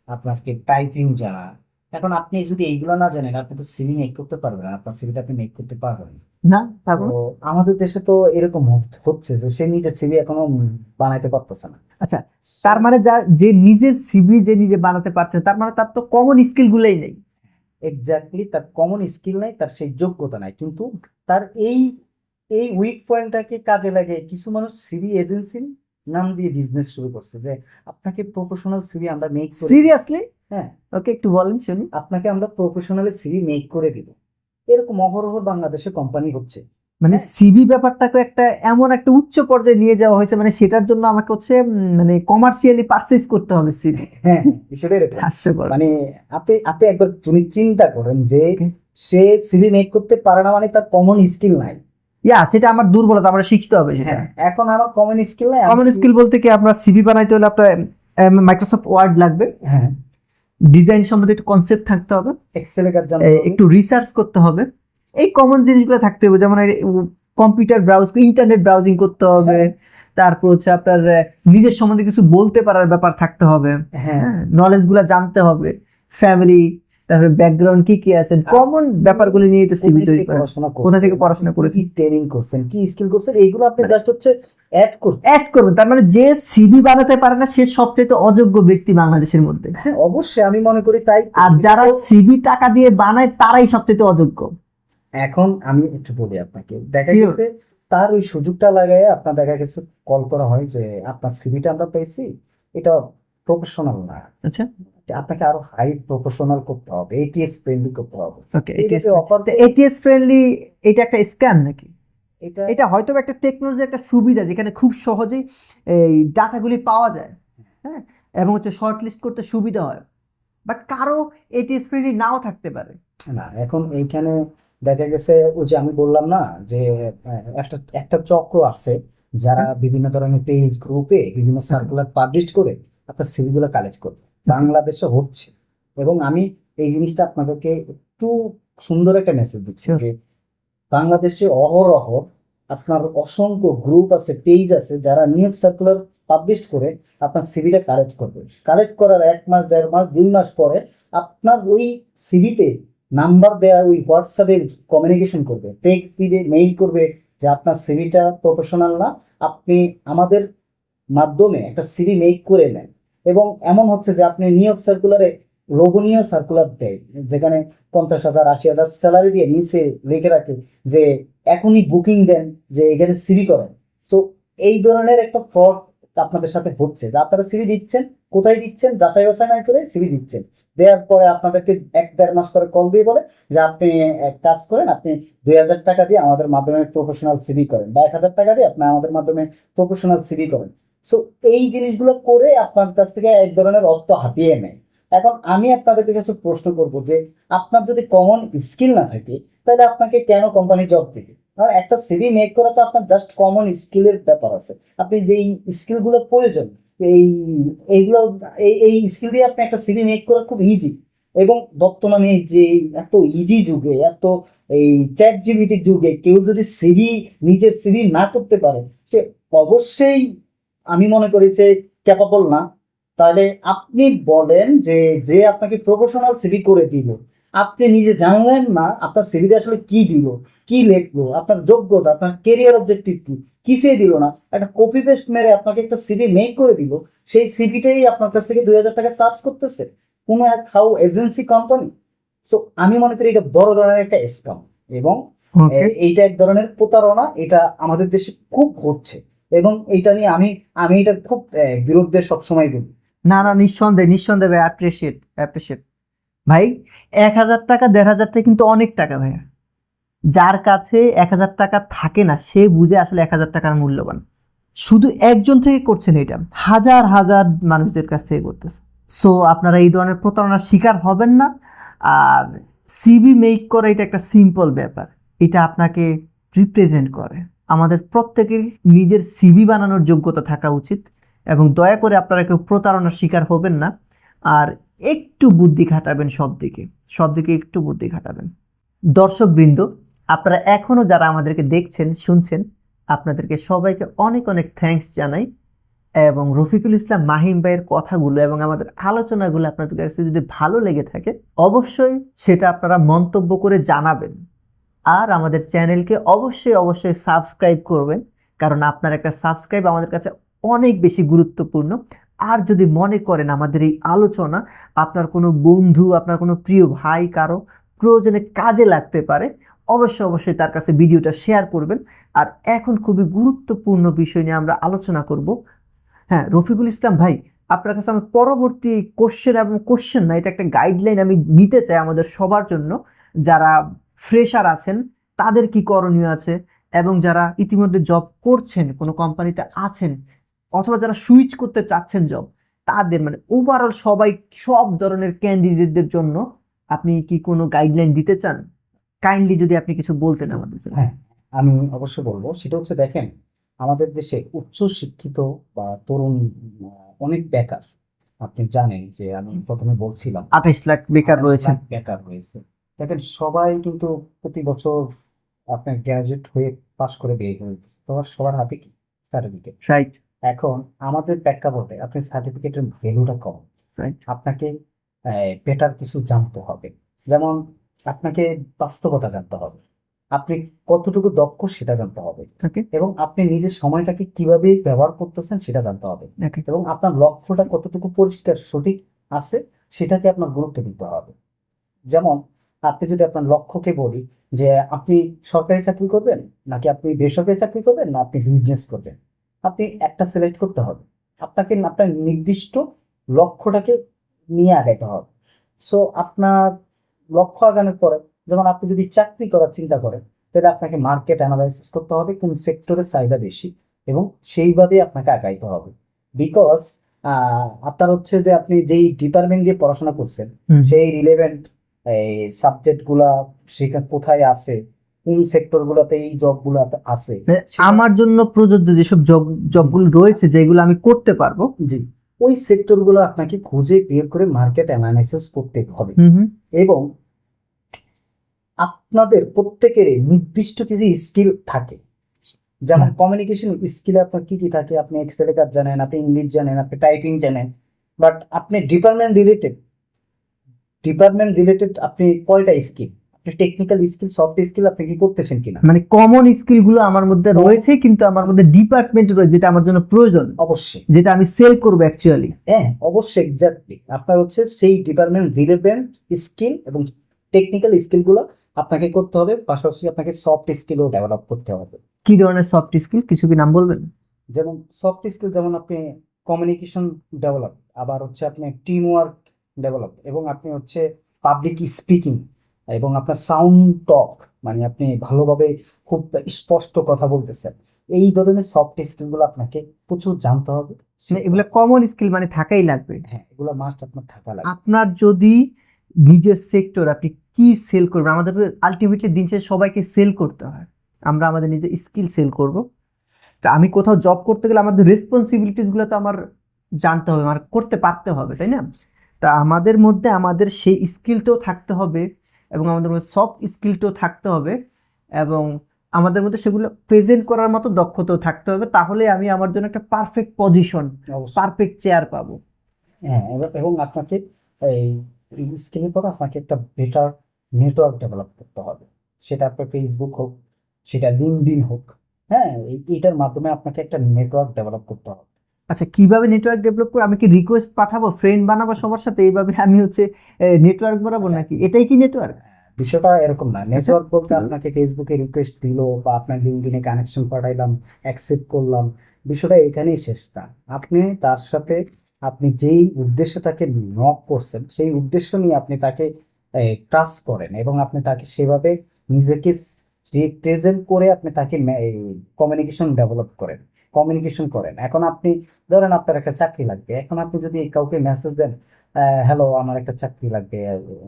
আপনাকে টাইপিং জানা, এখন আপনি যদি এইগুলো না জানেন আপনি তো সিভি মেক করতে পারবেন না, আপনার সিভিটা আপনি মেক করতে পারবেন না। না, তো তারপর? আমাদের দেশে তো এরকম হচ্ছে যে সে নিজের সিভি এখনো বানাইতে পারতেছে না। আচ্ছা, তার মানে যে নিজের সিভি যে নিজে বানাতে পারছে না, তার মানে তার তো কমন স্কিলগুলোই নেই। এক্স্যাক্টলি, তার কমন স্কিল নাই, তার সেই যোগ্যতা নাই, কিন্তু তার এই এই উইক পয়েন্টটাকে কাজে লাগে কিছু মানুষ সিভি এজেন্সির নাম দিয়ে বিজনেস শুরু করছে, যে আপনাকে প্রফেশনাল সিভি আমরা মেক করে দিব। সিরিয়াসলি? হ্যাঁ, ওকে, একটু বলেন শুনি। আপনাকে আমরা প্রফেশনাল সিভি মেক করে দিব, এরকম অহরহ বাংলাদেশে কোম্পানি হচ্ছে। মানে হ্যাঁ। সিভি ব্যাপারটাকে একটা এমন একটা উচ্চ পর্যায়ে নিয়ে যাওয়া হয়েছে, মানে সেটার জন্য আমাকে হচ্ছে মানে কমার্শিয়ালি পারচেজ করতে হবে সিভি। হ্যাঁ, বিষয়টা এরকম। হাস্যকর। মানে আপনি আপনি একবার তুমি চিন্তা করেন যে Okay. সে সিভি মেক করতে পারে না, মানে তার কমন স্কিল নাই। সেটা আমার দুর্বলতা, আমরা শিখতে হবে সেটা। হ্যাঁ, এখন আমার কমন স্কিল নাই, কমন স্কিল বলতে কি, আপনার সিভি বানাইতে হলে আপনার মাইক্রোসফট ওয়ার্ড লাগবে, হ্যাঁ, ডিজাইন সম্বন্ধে একটু কনসেপ্ট থাকতে হবে, এক্সেল কাজ জানতে হবে। একটু রিসার্চ করতে হবে, এই কমন জিনিসগুলো থাকতে হবে। যেমন কম্পিউটার ব্রাউজ, ইন্টারনেট ব্রাউজিং করতে হবে, তারপর হচ্ছে আপনার নিজের সম্বন্ধে কিছু বলতে পারার ব্যাপার থাকতে হবে, হ্যাঁ, নলেজ গুলা জানতে হবে, ফ্যামিলি, তারপরে ব্যাকগ্রাউন্ড কি কি আছে, কমন ব্যাপারগুলো নিয়ে একটু সিভি তৈরি করা। কোথা থেকে পড়াশোনা করেছেন, কি ট্রেনিং করছেন, কি স্কিল করছেন, এইগুলো আপনি জাস্ট হচ্ছে অ্যাড করবেন। তার মানে যে সিভি বানাতে পারে না সে সবচেয়ে অযোগ্য ব্যক্তি বাংলাদেশের মধ্যে। হ্যাঁ, অবশ্যই আমি মনে করি তাই। আর যারা সিভি টাকা দিয়ে বানায় তারাই সবচেয়ে অযোগ্য। এখন আমি একটু বলি আপনাকে, দেখা Sure. গেছে তার ওই সুযোগটা লাগায় আপনার দেখা গেছে কল করা হয় যে আপনার সিভিটা আমরা পেয়েছি, এটা প্রফেশনাল না, আচ্ছা, আপনাকে আরো হাই প্রফেশনাল করতে হবে, এটিএস ফ্রেন্ডলি করতে হবে। ওকে। এইভাবে অফার এটিএস ফ্রেন্ডলি, এটা একটা স্ক্যাম নাকি? এটা এটা হয়তো একটা টেকনোলজির একটা সুবিধা, যেখানে খুব সহজেই এই ডাটাগুলি পাওয়া যায়, হ্যাঁ, এবং হচ্ছে শর্ট লিস্ট করতে সুবিধা হয়। বাট কারো এটিএস ফ্রেন্ডলি নাও থাকতে পারে। না, এখন এইখানে দেখা গেছে ওই যে আমি বললাম না যে একটা একটা চক্র আছে যারা বিভিন্ন ধরনের পেজ গ্রুপে বিভিন্ন সার্কুলার পাবলিশ করে আপনার সিভি গুলো কালেক্ট করবে, বাংলাদেশে হচ্ছে। এবং আমি এই জিনিসটা আপনাদেরকে একটু সুন্দর একটা মেসেজ দিচ্ছি Sure. যে বাংলাদেশে অহরহ আপনার অসংখ্য গ্রুপ আছে, পেজ আছে যারা নিউজ সার্কুলার পাবলিশ করে আপনার সিভিটা কালেক্ট করবে। কালেক্ট করার 1 মাস 1.5 মাস 2 মাস পরে আপনার ওই সিভিতে নাম্বার দেওয়া ওই হোয়াটসঅ্যাপে কমিউনিকেশন করবে, টেক্সট দিবে, মেইল করবে যে আপনার সিভিটা প্রফেশনাল না, আপনি আমাদের মাধ্যমে একটা সিভি মেক করে নেন। এবং এমন হচ্ছে যে আপনি নিয়োগ সার্কুলারে লোভনীয় সার্কুলার দেয়, যেখানে 50,000 80,000 স্যালারি দিয়ে নিচে লিখে রাখে যে এখনই বুকিং দেন, যে এখানে সিভি করেন। তো এই ধরনের একটা ফ্রড আপনাদের সাথে হচ্ছে, যে আপনারা সিভি দিচ্ছেন, কোথায় দিচ্ছেন যাচাই বাছাই না করে সিভি দিচ্ছেন, দেওয়ার পরে আপনাদেরকে 1-1.5 মাস পরে কল দিয়ে বলে যে আপনি এক কাজ করেন, আপনি 2,000 টাকা দিয়ে আমাদের মাধ্যমে প্রফেশনাল সিভি করেন, বা 1,000 টাকা দিয়ে আপনি আমাদের মাধ্যমে প্রফেশনাল সিভি করেন। সো এই জিনিসগুলো করে আপনার কাছ থেকে এক ধরনের অর্থ হাতিয়ে নেয়। এখন আমি আপনাদের কাছে প্রশ্ন করব যে আপনার যদি কমন স্কিল না থাকে তাহলে আপনাকে কেন কোম্পানি জব দিবে? কারণ একটা সিভি মেক করা তো আপনার জাস্ট কমন স্কিলের ব্যাপার আছে, আপনি যেই স্কিলগুলো প্রয়োজন এই এইগুলো এই স্কিল দিয়ে আপনি একটা সিভি মেক করা খুব ইজি। এবং বর্তমানে যে এত ইজি যুগে, এত এই চ্যাট জিপিটি যুগে কেউ যদি সিভি নিজের সিভি না করতে পারে সে অবশ্যই আমি মনে করি যে ক্যাপাবল না। তাহলে আপনি বলেন যে যে আপনাকে প্রফেশনাল সিভি করে দিল, আপনি নিজে জানলেন না আপনার সিভিতে আসলে কি দিল, কি লিখলো, আপনার যোগ্যতা, আপনার কেরিয়ার অবজেক্টিভ কি, কিছুই দিল না, একটা কপি পেস্ট মেরে আপনাকে একটা সিভি মেক করে দিল, সেই সিভিটাই আপনার কাছ থেকে 2,000 টাকা চার্জ করতেছে কোনো এক হাউ এজেন্সি কোম্পানি। সো আমি মনে করি এটা বড় ধরনের একটা স্ক্যাম, এবং ওকে, এইটা এক ধরনের প্রতারণা, এটা আমাদের দেশে খুব হচ্ছে। এবং এইটা নিয়ে আমি এটার খুব বিরুদ্ধে সবসময় বলি। না না, নিঃসন্দেহে নিঃসন্দেহে ভাই, অ্যাপ্রিসিয়েট অ্যাপ্রিসিয়েট ভাই। 1,000 টাকা 1,500 টাকা কিন্তু অনেক টাকা ভাইয়া। যার কাছে 1,000 টাকা থাকে না সে বুঝে আসলে 1,000 টাকার মূল্যবান। শুধু একজন থেকে করছেন এটা, হাজার হাজার মানুষদের কাছ থেকে করতেছে। সো আপনারা এই ধরনের প্রতারণার শিকার হবেন না। আর সিভি মেক করা এটা একটা সিম্পল ব্যাপার, এটা আপনাকে রিপ্রেজেন্ট করে। আমাদের প্রত্যেকের নিজের সিভি বানানোর যোগ্যতা থাকা উচিত, এবং দয়া করে আপনারা কেউ প্রতারণার শিকার হবেন না। আর একটু বুদ্ধি খাটাবেন, সব দিকে একটু বুদ্ধি খাটাবেন। দর্শকবৃন্দ, আপনারা এখনও যারা আমাদেরকে দেখছেন শুনছেন, আপনাদেরকে সবাইকে অনেক অনেক থ্যাঙ্কস জানাই। এবং রফিকুল ইসলাম মাহিম ভাইয়ের কথাগুলো এবং আমাদের আলোচনাগুলো আপনাদের কাছে যদি ভালো লেগে থাকে অবশ্যই সেটা আপনারা মন্তব্য করে জানাবেন। আর আমাদের চ্যানেলকে অবশ্যই অবশ্যই সাবস্ক্রাইব করবেন, কারণ আপনার একটা সাবস্ক্রাইব আমাদের কাছে অনেক বেশি গুরুত্বপূর্ণ। আর যদি মনে করেন আমাদের এই আলোচনা আপনার কোনো বন্ধু, আপনার কোনো প্রিয় ভাই কারো প্রয়োজনে কাজে লাগতে পারে, অবশ্যই অবশ্যই তার কাছে ভিডিওটা শেয়ার করবেন। আর এখন খুবই গুরুত্বপূর্ণ বিষয় নিয়ে আমরা আলোচনা করব। হ্যাঁ রফিকুল ইসলাম ভাই, আপনার কাছে আমি পরবর্তী কোশ্চেন না, এটা একটা গাইডলাইন আমি নিতে চাই আমাদের সবার জন্য। যারা ফ্রেশার আছেন তাদের কি করণীয় আছে, এবং যারা ইতিমধ্যে জব করছেন, কোনো কোম্পানিতে আছেন, অথবা যারা সুইচ করতে চাচ্ছেন জব, তাদের মানে ওভারঅল সব ধরনের ক্যান্ডিডেটদের জন্য আপনি কি কোনো গাইডলাইন দিতে চান? কাইন্ডলি যদি আপনি কিছু বলতেন আমাদের জন্য। হ্যাঁ, আমি অবশ্য বলবো। সেটা হচ্ছে দেখেন, আমাদের দেশে উচ্চ শিক্ষিত বা তরুণ অনেক বেকার। আপনি জানেন যে আমি প্রথমে বলছিলাম 28 লাখ বেকার 28 রয়েছেন। লাখ বেকার রয়েছে। দেখেন সবাই কিন্তু প্রতি বছর আপনার গ্র্যাজুয়েট হয়ে পাশ করে বের হয়ে গেছে, তো আর সবার হাতে কি সার্টিফিকেট। রাইট, এখন আমাদের প্রেক্ষাপটে আপনি সার্টিফিকেটের ভ্যালুটা কম, রাইট, আপনাকে বেটার কিছু জানতে হবে। যেমন আপনাকে বাস্তবতা জানতে হবে, আপনি কতটুকু দক্ষ সেটা জানতে হবে, ওকে, এবং আপনি নিজের সময়টাকে কিভাবে ব্যবহার করতেছেন সেটা জানতে হবে, ওকে, এবং আপনার লক্ষ্যটা কতটুকু পরিষ্কার সঠিক আছে সেটাকে আপনার গুরুত্ব দিতে হবে। যেমন আপনি যদি আপনার লক্ষ্যকে বলি যে আপনি সরকারি চাকরি করবেন, নাকি আপনি বেসরকারি চাকরি করবেন, না আপনি বিজনেস করবেন, আপনি একটা সিলেক্ট করতে হবে। আপনাকে আপনার নির্দিষ্ট লক্ষ্যটাকে নিয়ে আগাইতে হবে। সো আপনার লক্ষ্য আগানোর পরে, যেমন আপনি যদি চাকরি করার চিন্তা করেন তাহলে আপনাকে মার্কেট অ্যানালাইসিস করতে হবে কোন সেক্টরের চাহিদা বেশি, এবং সেইভাবে আপনাকে আগাইতে হবে। বিকজ আপনার হচ্ছে যে আপনি যেই ডিপার্টমেন্ট দিয়ে পড়াশোনা করছেন হুম, সেই রিলেভেন্ট এই সাবজেক্টগুলা সেখানে কোথায় আছে, কোন সেক্টরগুলোতে এই জবগুলো আছে। আমার জন্য প্রযোজ্য যেসব জবগুলো রয়েছে যেগুলো আমি করতে পারবো। জি, ওই সেক্টরগুলো আপনাকে খুঁজে বের করে মার্কেট অ্যানালাইসিস করতে হবে। হুম হুম। এবং আপনাদের প্রত্যেকেরই নির্দিষ্ট কিছু স্কিল থাকে, যেমন কমিউনিকেশন স্কিল আপনার কি কি থাকে, আপনি এক্সেল কাজ জানেন, আপনি ইংলিশ জানেন, আপনি টাইপিং জানেন, বাট আপনি ডিপার্টমেন্ট রিলেটেড আপনি কয়টা স্কিল, আপনি টেকনিক্যাল স্কিল, সফট স্কিল আপনি কি করতেছেন কিনা। মানে কমন স্কিল গুলো আমার মধ্যে রয়েছে, কিন্তু আমার মধ্যে ডিপার্টমেন্ট রয়েছে যেটা আমার জন্য প্রয়োজন, অবশ্যই, যেটা আমি সেল করবো অ্যাকচুয়ালি। হ্যাঁ অবশ্যই, এক্স্যাক্টলি আপনার হচ্ছে সেই ডিপার্টমেন্ট রিলেভেন্ট স্কিল এবং টেকনিক্যাল স্কিলগুলো আপনাকে করতে হবে, পাশাপাশি আপনাকে সফট স্কিলও ডেভেলপ করতে হবে। কি ধরনের সফট স্কিল, কিছু কি নাম বলবেন? যেমন সফট স্কিল, যেমন আপনি কমিউনিকেশন ডেভেলপ, আবার হচ্ছে আপনি টিম ওয়ার্ক ডেভেলপ, এবং আপনি হচ্ছে পাবলিক স্পিকিং, এবং আপনার সাউন্ড টক, মানে আপনি ভালোভাবে খুব স্পষ্ট কথা বলতেছেন। এই ধরনের সফট স্কিলগুলো আপনাকে প্রচুর জানতে হবে। মানে এগুলো কমন স্কিল, মানে থাকাই লাগবে। হ্যাঁ, এগুলো মাস্ট আপনার থাকা লাগবে। আপনার যদি নিজের সেক্টর, আপনি কি সেল করবেন, আমাদের আলটিমেটলি দিন শেষে সবাইকে সেল করতে হয়, আমরা আমাদের নিজের স্কিল সেল করব। তা আমি কোথাও জব করতে গেলে আমাদের রেসপন্সিবিলিটিসগুলো তো আমার জানতে হবে, আমার করতে পারতে হবে, তাই না? তা আমাদের মধ্যে আমাদের সেই স্কিলটাও থাকতে হবে, এবং আমাদের মধ্যে সফট স্কিলটাও থাকতে হবে, এবং আমাদের মধ্যে সেগুলো প্রেজেন্ট করার মতো দক্ষতাও থাকতে হবে। তাহলে আমি আমার জন্য একটা পারফেক্ট পজিশন, অবশ্যই, পারফেক্ট চেয়ার পাবো। হ্যাঁ, এবং আপনাকে এই স্কিলের পর আপনাকে একটা বেটার নেটওয়ার্ক ডেভেলপ করতে হবে, সেটা আপনার ফেসবুক হোক, সেটা লিঙ্কডইন হোক। হ্যাঁ, এইটার মাধ্যমে আপনাকে একটা নেটওয়ার্ক ডেভেলপ করতে হবে। আচ্ছা, কিভাবে নেটওয়ার্ক ডেভেলপ করে? আমি কি রিকোয়েস্ট পাঠাবো, ফ্রেন্ড বানাবো সবার সাথে, এইভাবে আমি হচ্ছে নেটওয়ার্ক বানাবো আচ্ছা, নাকি? এটাই কি নেটওয়ার্ক? বিষয়টা এরকম না। নেটওয়ার্ক বলতে আপনাকে ফেসবুকে রিকোয়েস্ট দিল বা আপনার লিঙ্কডইনে কানেকশন পাঠাইলাম, অ্যাকসেপ্ট করলাম, বিষয়টা এখানেই শেষ না। আপনি তার সাথে, আপনি যেই উদ্দেশ্যে তাকে নক করছেন সেই উদ্দেশ্য নিয়ে আপনি তাকে ট্রাস্ট করেন, এবং আপনি তাকে সেভাবে নিজেকে রিপ্রেজেন্ট করে আপনি তাকে কমিউনিকেশন করেন। এখন আপনি ধরেন আপনার একটা চাকরি লাগবে, এখন আপনি যদি কাউকে মেসেজ দেন, হ্যালো আমার একটা চাকরি লাগবে,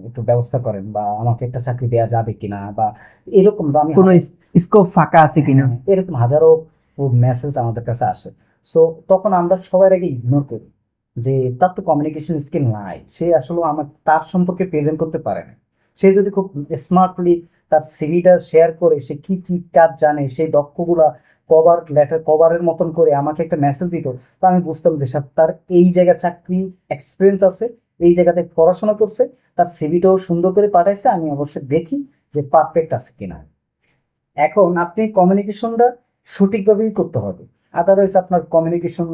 একটু ব্যবস্থা করেন, বা আমাকে একটা চাকরি দেওয়া যাবে কিনা, বা এরকম তো আমি কোনো স্কোপ ফাঁকা আছে কিনা? এরকম হাজারো মেসেজ আমাদের কাছে আসে। সো তখন আমরা সবার আগে ইগনোর করি যে তার তো কমিউনিকেশন স্কিল নাই, সে আসলে আমার তার সম্পর্কে প্রেজেন্ট করতে পারে না। সে যদি খুব স্মার্টলি তার সিভিটা শেয়ার করে, সে কি কি কাজ জানে, সেই দক্ষগুলা কভারের মতন করে আমাকে একটা মেসেজ দিত, তো আমি বুঝতাম যে তার এই জায়গায় চাকরি এক্সপিরিয়েন্স আছে, এই জায়গাতে পড়াশোনা করছে, তার সিভিটাও সুন্দর করে পাঠাইছে, আমি অবশ্যই দেখি যে পারফেক্ট আছে কিনা। এখন আপনি কমিউনিকেশনটা সঠিকভাবেই করতে হবে, আদারওয়াইজ আপনার কমিউনিকেশন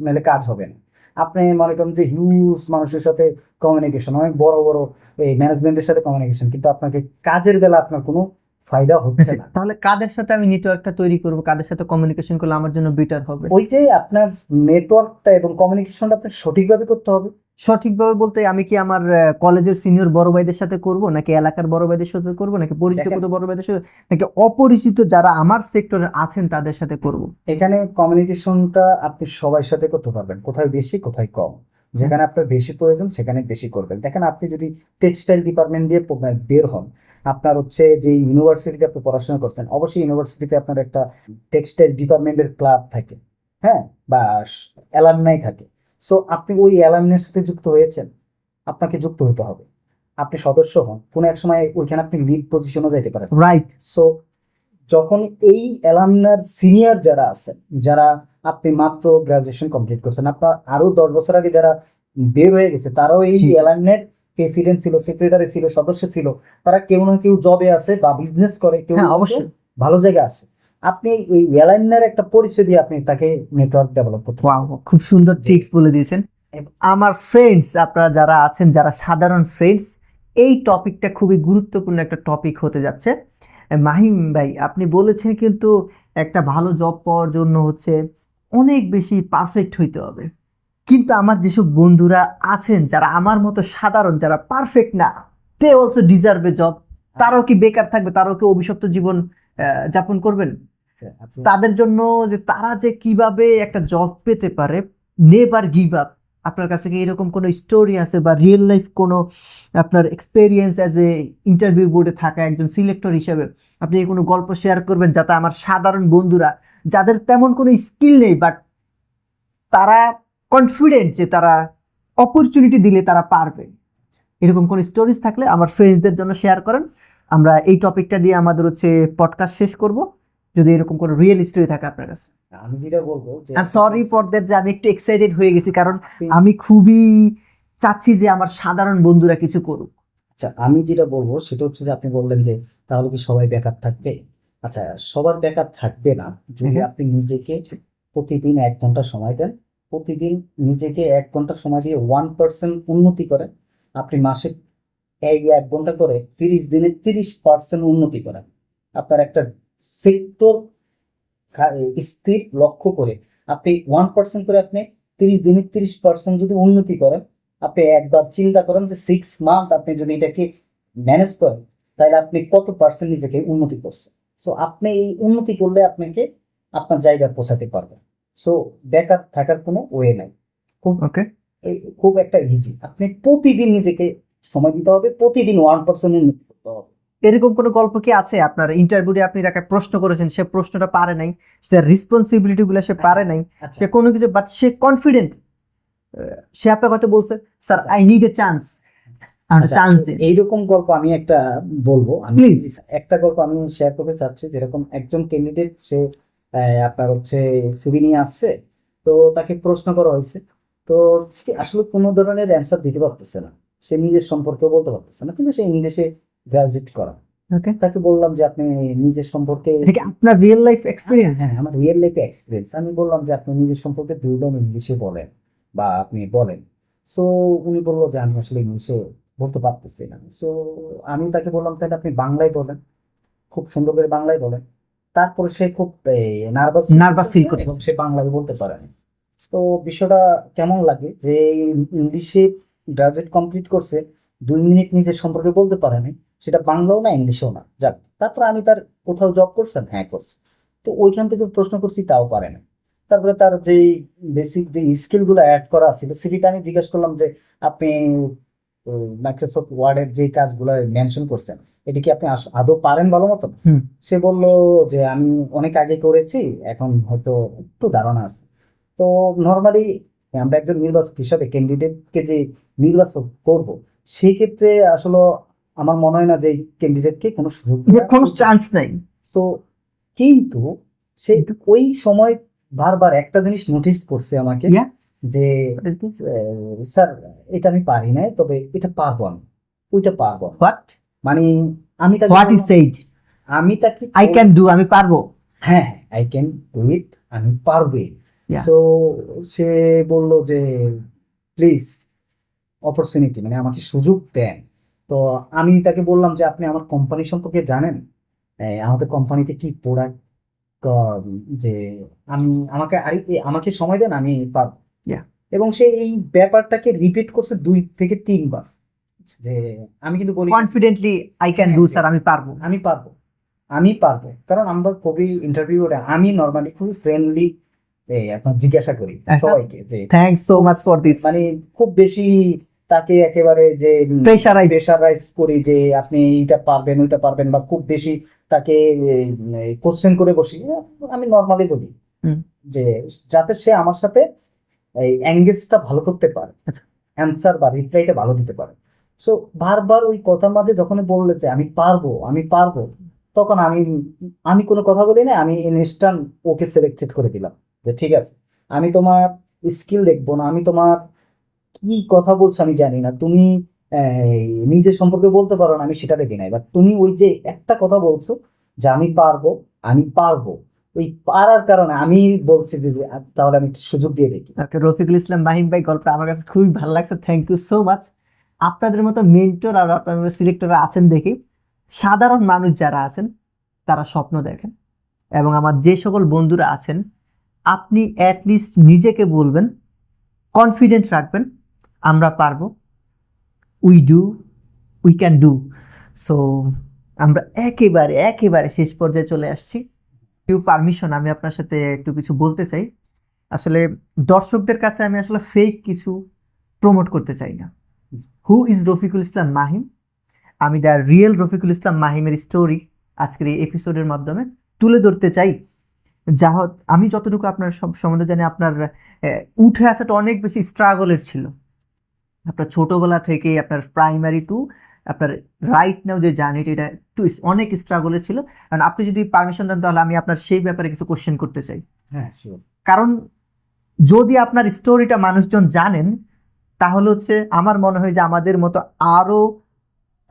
মেলে কাজ হবে না। আপনি মনে করেন যে হিউজ মানুষের সাথে কমিউনিকেশন, অনেক বড় বড় এই ম্যানেজমেন্টের সাথে কমিউনিকেশন, কিন্তু আপনাকে কাজের বেলা আপনার কোনো ফায়দা হচ্ছে আচ্ছা, না। তাহলে কাদের সাথে আমি নেটওয়ার্কটা তৈরি করব, কাদের সাথে কমিউনিকেশন করলে আমার জন্য বেটার হবে? ওই যে আপনার নেটওয়ার্কটা এবং কমিউনিকেশনটা আপনার সঠিকভাবে করতে হবে। সঠিকভাবে বলতে আমি কি আমার কলেজের সিনিয়র বড় ভাইদের সাথে করব, নাকি এলাকার বড় ভাইদের সাথে করব, নাকি পরিচিত দেখেন, কোনো বড় ভাইদের সাথে, নাকি অপরিচিত যারা আমার সেক্টরে আছেন তাদের সাথে করব? এখানে কমিউনিকেশনটা আপনি সবার সাথে করতে পারবেন, কোথায় বেশি কোথায় কম, যেখানে আপনার বেশি প্রয়োজন সেখানে বেশি করবেন। দেখেন, আপনি যদি টেক্সটাইল ডিপার্টমেন্ট দিয়ে বের হন, আপনার হচ্ছে যে ইউনিভার্সিটিতে আপনি পড়াশোনা করছেন, অবশ্যই ইউনিভার্সিটিতে আপনার একটা টেক্সটাইল ডিপার্টমেন্টের ক্লাব থাকে, হ্যাঁ, বা অ্যালামনাই থাকে। সো আপনি ওই অ্যালামনের সাথে যুক্ত হয়েছেন, আপনাকে যুক্ত হতে হবে, আপনি সদস্য হন, কোনো এক সময় ওইখানে আপনি লিড পজিশনও যাইতে পারেন। রাইট। সো যখন এই অ্যালামনার সিনিয়র যারা আছেন, যারা আপনি মাত্র গ্রাজুয়েশন কমপ্লিট করছেন, আপনার আরো 10 বছর আগে যারা বের হয়ে গেছে, তারাও এই জি। অ্যালামনের প্রেসিডেন্ট ছিল, সেক্রেটারি ছিল, সদস্য ছিল, তারা কেউ না কেউ জবে আছে বা বিজনেস করে, কেউ হ্যাঁ, না কেউ অবশ্যই। ভালো জায়গায় আছে। আপনি এই অ্যালামনের একটা পরিচয় দিয়ে আপনি তাকে নেটওয়ার্ক ডেভেলপ করতে ওয়াও, পারবেন। খুব সুন্দর ট্রিক্স বলে দিয়েছেন। আমার ফ্রেন্ডস, আপনারা যারা আছেন, যারা সাধারণ ফ্রেন্ডস, এই টপিকটা খুবই গুরুত্বপূর্ণ একটা টপিক হতে যাচ্ছে। মাহিম ভাই, আপনি বলেছেন কিন্তু একটা ভালো জব পাওয়ার জন্য হচ্ছে অনেক বেশি পারফেক্ট হইতে হবে, কিন্তু আমার যেসব বন্ধুরা আছেন যারা আমার মতো সাধারণ, যারা পারফেক্ট না, they also deserve a job, তারাও কি বেকার থাকবে? তারাও কি অভিশপ্ত জীবন যাপন করবেন? তাদের জন্য যে তারা যে কিভাবে একটা জব পেতে পারে, নেভার গিভ আপ। আপনার কাছে কি এরকম কোনো স্টোরি আছে বা রিয়েল লাইফ কোনো আপনার এক্সপেরিয়েন্স অ্যাজ এ ইন্টারভিউ বোর্ডে থাকা একজন সিলেক্টর হিসেবে আপনি কোনো গল্প শেয়ার করবেন, যাতে আমার সাধারণ বন্ধুরা যাদের তেমন কোনো স্কিল নেই বাট তারা কনফিডেন্ট যে তারা অপরচুনিটি দিলে তারা পারবে, এরকম কোনো স্টোরিজ থাকলে আমার ফ্রেন্ডসদের জন্য শেয়ার করেন। আমরা এই টপিকটা দিয়ে আমাদের পডকাস্ট শেষ করব, যদি এরকম কোনো রিয়েল স্টোরি থাকে আপনার কাছে। আমি যেটা বলবো যে I am sorry for that, যে আমি একটু এক্সাইটেড হয়ে গেছি, কারণ আমি খুবই চাচ্ছি যে আমার সাধারণ বন্ধুরা কিছু করুক। আচ্ছা, আমি যেটা বলবো সেটা হচ্ছে যে আপনি বললেন যে তাহলে কি সবাই বেকার থাকবে? আচ্ছা, সবার বেকার থাকবে না যদি আপনি নিজেকে প্রতিদিন 1 ঘন্টা সময় দেন। প্রতিদিন নিজেকে 1 ঘন্টা সময় দিয়ে 1% উন্নতি করেন। আপনি মাসে এই 1 ঘন্টা করে 30 দিনে 30% উন্নতি করেন। আপনার একটা সেক্টর স্থির লক্ষ্য করে আপনি 1% করে আপনি 30 দিনে 30% যদি উন্নতি করেন, আপনি একবার চিন্তা করেন যে 6 মান্থ আপনি যদি এটাকে ম্যানেজ করেন, তাহলে আপনি কত পার্সেন্ট নিজেকে উন্নতি করছেন। সো আপনি এই উন্নতি করলে আপনাকে আপনার জায়গায় পৌঁছাতে পারবেন। সো বেকার থাকার কোনো ওয়ে নাই। ওকে, খুব একটা ইজি। আপনি প্রতিদিন নিজেকে সময় দিতে হবে, প্রতিদিন 1% উন্নতি করতে হবে। এরকম কোনো গল্প কি আছে আপনার ইন্টারভিউতে আপনি যাকে প্রশ্ন করেছেন সে প্রশ্নটা পারে নাই, সে রেসপন্সিবিলিটি গুলো সে পারে নাই, আচ্ছা, সে কোনো কিছু, বাট সে কনফিডেন্ট, সে আপনার কথা বলছে sir I need a chance, chance দিন। এইরকম গল্প আমি একটা বলবো। আমি Please. একটা গল্প আমি শেয়ার করতে চাচ্ছি। যেরকম একজন ক্যান্ডিডেট, সে আপনার হচ্ছে সিভি নিয়ে আসছে, তো তাকে প্রশ্ন করা হয়েছে, তো সে আসলে কোনো ধরনের অ্যান্সার দিতে পারতেছে না, সে নিজের সম্পর্কে বলতে পারতেছে না, কিন্তু সে ইংলিশে গ্রাজুয়েট করা। ওকে, তাকে বললাম যে আপনি নিজের সম্পর্কে, এটা কি আপনার রিয়েল লাইফ এক্সপিরিয়েন্স? হ্যাঁ আমার রিয়েল লাইফে এক্সপিরিয়েন্স, আমি বললাম যে আপনি নিজের সম্পর্কে 2 লাইন ইংলিশে বলেন বা আপনি বলেন। সো উনি বললো যে আমি আসলে ইংলিশে বলতে পারতেছি না। সো আমি তাকে বললাম তাহলে আপনি বাংলায় বলেন, খুব সুন্দর করে বাংলায় বলেন। তারপরে সে খুব Nervous feel করতেছে। এবং সে বাংলায় বলতে পারে না। তো বিষয়টা কেমন লাগে যে ইংলিশে গ্রাজুয়েট কমপ্লিট করছে, 2 মিনিট নিজের সম্পর্কে বলতে পারে না, সেটা বাংলাও না ইংলিশেও না। যাক, তারপর আমি তার কোথাও জব করছেন, হ্যাঁ করছি, তো ওইখান থেকে প্রশ্ন করছি, তাও পারে না। তারপরে তার যে বেসিক যে স্কিল গুলো অ্যাড করা ছিল সিভিটা, আমি জিজ্ঞাসা করলাম যে আপনি মাইক্রোসফট ওয়ার্ডের যে কাজগুলো মেনশন করছেন, এটা কি আপনি আদৌ পারেন ভালো মতো? হুম। সে বলল যে আমি অনেক আগে করেছি, এখন হয়তো একটু ধারণা আছে। তো নর্মালি আমরা একজন নির্বাচক হিসাবে ক্যান্ডিডেটকে যে নির্বাচন করব, সেই ক্ষেত্রে আসলে আমার মনে হয় না যে ক্যান্ডিডেটকে কোনো সুযোগ কোনো চান্স নাই। তো কিন্তু সে ওই সময় বারবার একটা জিনিস নোটিস করছে আমাকে, Yeah. যে স্যার এটা আমি পারি না, তবে এটা পারবো, আমি ওইটা পারবো। হোয়াট মানে আমি তাকে হোয়াট ইজ সেইড, আমি তাকে আই ক্যান ডু, আমি পারবো। হ্যাঁ, আই ক্যান ডু ইট, আমি পারবে। Yeah. সো সে বলল যে প্লিজ অপরচুনিটি, মানে আমাকে সুযোগ দেন। তো আমি তাকে বললাম যে আপনি আমার কোম্পানি সম্পর্কে জানেন, আমাদের কোম্পানিতে কি প্রোডাক্ট, যে আমি আমাকে সময় দেন, আমি পারবো। Yeah. এবং সে এই ব্যাপারটাকে রিপিট করছে 2 থেকে 3 বার, যে আমি কিন্তু বলি confidently I can do, sir আমি পারবো। আমি পারবো, আমি পারবো। কারণ আমরা খুবই ইন্টারভিউ, আমি নর্মালি খুবই ফ্রেন্ডলি আপনার জিজ্ঞাসা করি সবাইকে, যে thanks so much for this. মানে খুব বেশি তাকে একেবারে যে প্রেশারাইজ করি যে আপনি এইটা পারবেন ওইটা পারবেন, বা খুব বেশি তাকে কোশ্চেন করে বসি। আমি নর্মালি বলি যে যাতে সে আমার সাথে এই এঙ্গেজটা ভালো করতে পারে, আচ্ছা, অ্যান্সার বা রিপ্লাইটা ভালো দিতে পারে। সো বারবার ওই কথার মাঝে যখন বললে যে আমি পারবো, আমি পারবো, তখন আমি কোনো কথা বলি না, আমি ইনস্ট্যান্ট ওকে সিলেক্টেড করে দিলাম যে ঠিক আছে, আমি তোমার স্কিল দেখবো না, আমি তোমার কি কথা বলছো আমি জানি না, তুমি নিজের সম্পর্কে বলতে পারো না, আমি সেটা দেখি নাই, বাট তুমি ওই যে একটা কথা বলছো যে আমি পারবো, আমি পারবো, ওই পারার কারণে আমি বলছি যে তাহলে আমি একটু সুযোগ দিয়ে দেখি। ওকে, রফিকুল ইসলাম মাহিম ভাই, গল্পটা আমার কাছে খুবই ভালো লাগছে, থ্যাংক ইউ সো মাচ। আপনাদের মতো মেন্টর আর আপনাদের সিলেক্টররা আছেন দেখি সাধারণ মানুষ যারা আছেন তারা স্বপ্ন দেখেন, এবং আমার যে সকল বন্ধুরা আছেন, আপনি অ্যাটলিস্ট নিজেকে বলবেন, কনফিডেন্ট রাখবেন, আমরা পারবো, we do, we can do. So আমরা একেবারে একেবারে শেষ পর্যায়ে চলে আসছি। ইউ পারমিশন, আমি আপনার সাথে একটু কিছু বলতে চাই। আসলে দর্শকদের কাছে আমি আসলে ফেক কিছু প্রমোট করতে চাই না। Who is Rafiqul Islam Mahim? আমি দ্য রিয়েল রফিকুল ইসলাম মাহিমের স্টোরি আজকের এই এপিসোডের মাধ্যমে তুলে ধরতে চাই। আমি যতটুকু আপনার সব সম্বন্ধে জানি, আপনার উঠে আসাটা অনেক বেশি স্ট্রাগলের ছিল। আপনার ছোটবেলা থেকে আপনার প্রাইমারি টু আপনার রাইট নাও যে জার্নিটা, এটা একটু অনেক স্ট্রাগলের ছিল। কারণ আপনি যদি পারমিশন দেন তাহলে আমি আপনার সেই ব্যাপারে কিছু কোশ্চেন করতে চাই। হ্যাঁ, শিওর। কারণ যদি আপনার স্টোরিটা মানুষজন জানেন, তাহলে হচ্ছে আমার মনে হয় যে আমাদের মতো আরও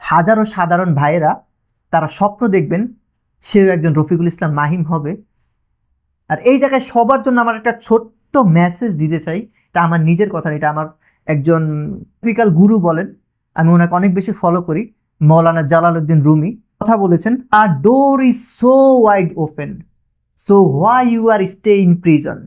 হাজারো সাধারণ ভাইয়েরা তারা স্বপ্ন দেখবেন সেও একজন রফিকুল ইসলাম মাহিম হবে। আর এই জায়গায় সবার জন্য আমার একটা ছোট্ট মেসেজ দিতে চাই। এটা আমার নিজের কথা না, এটা আমার একজন ফিকাল গুরু বলেন, আমি ওনাকে অনেক বেশি ফলো করি, মৌলানা জালালউদ্দিন রুমি কথা বলেছেন, আর door is so wide open, so why you are stay in prison.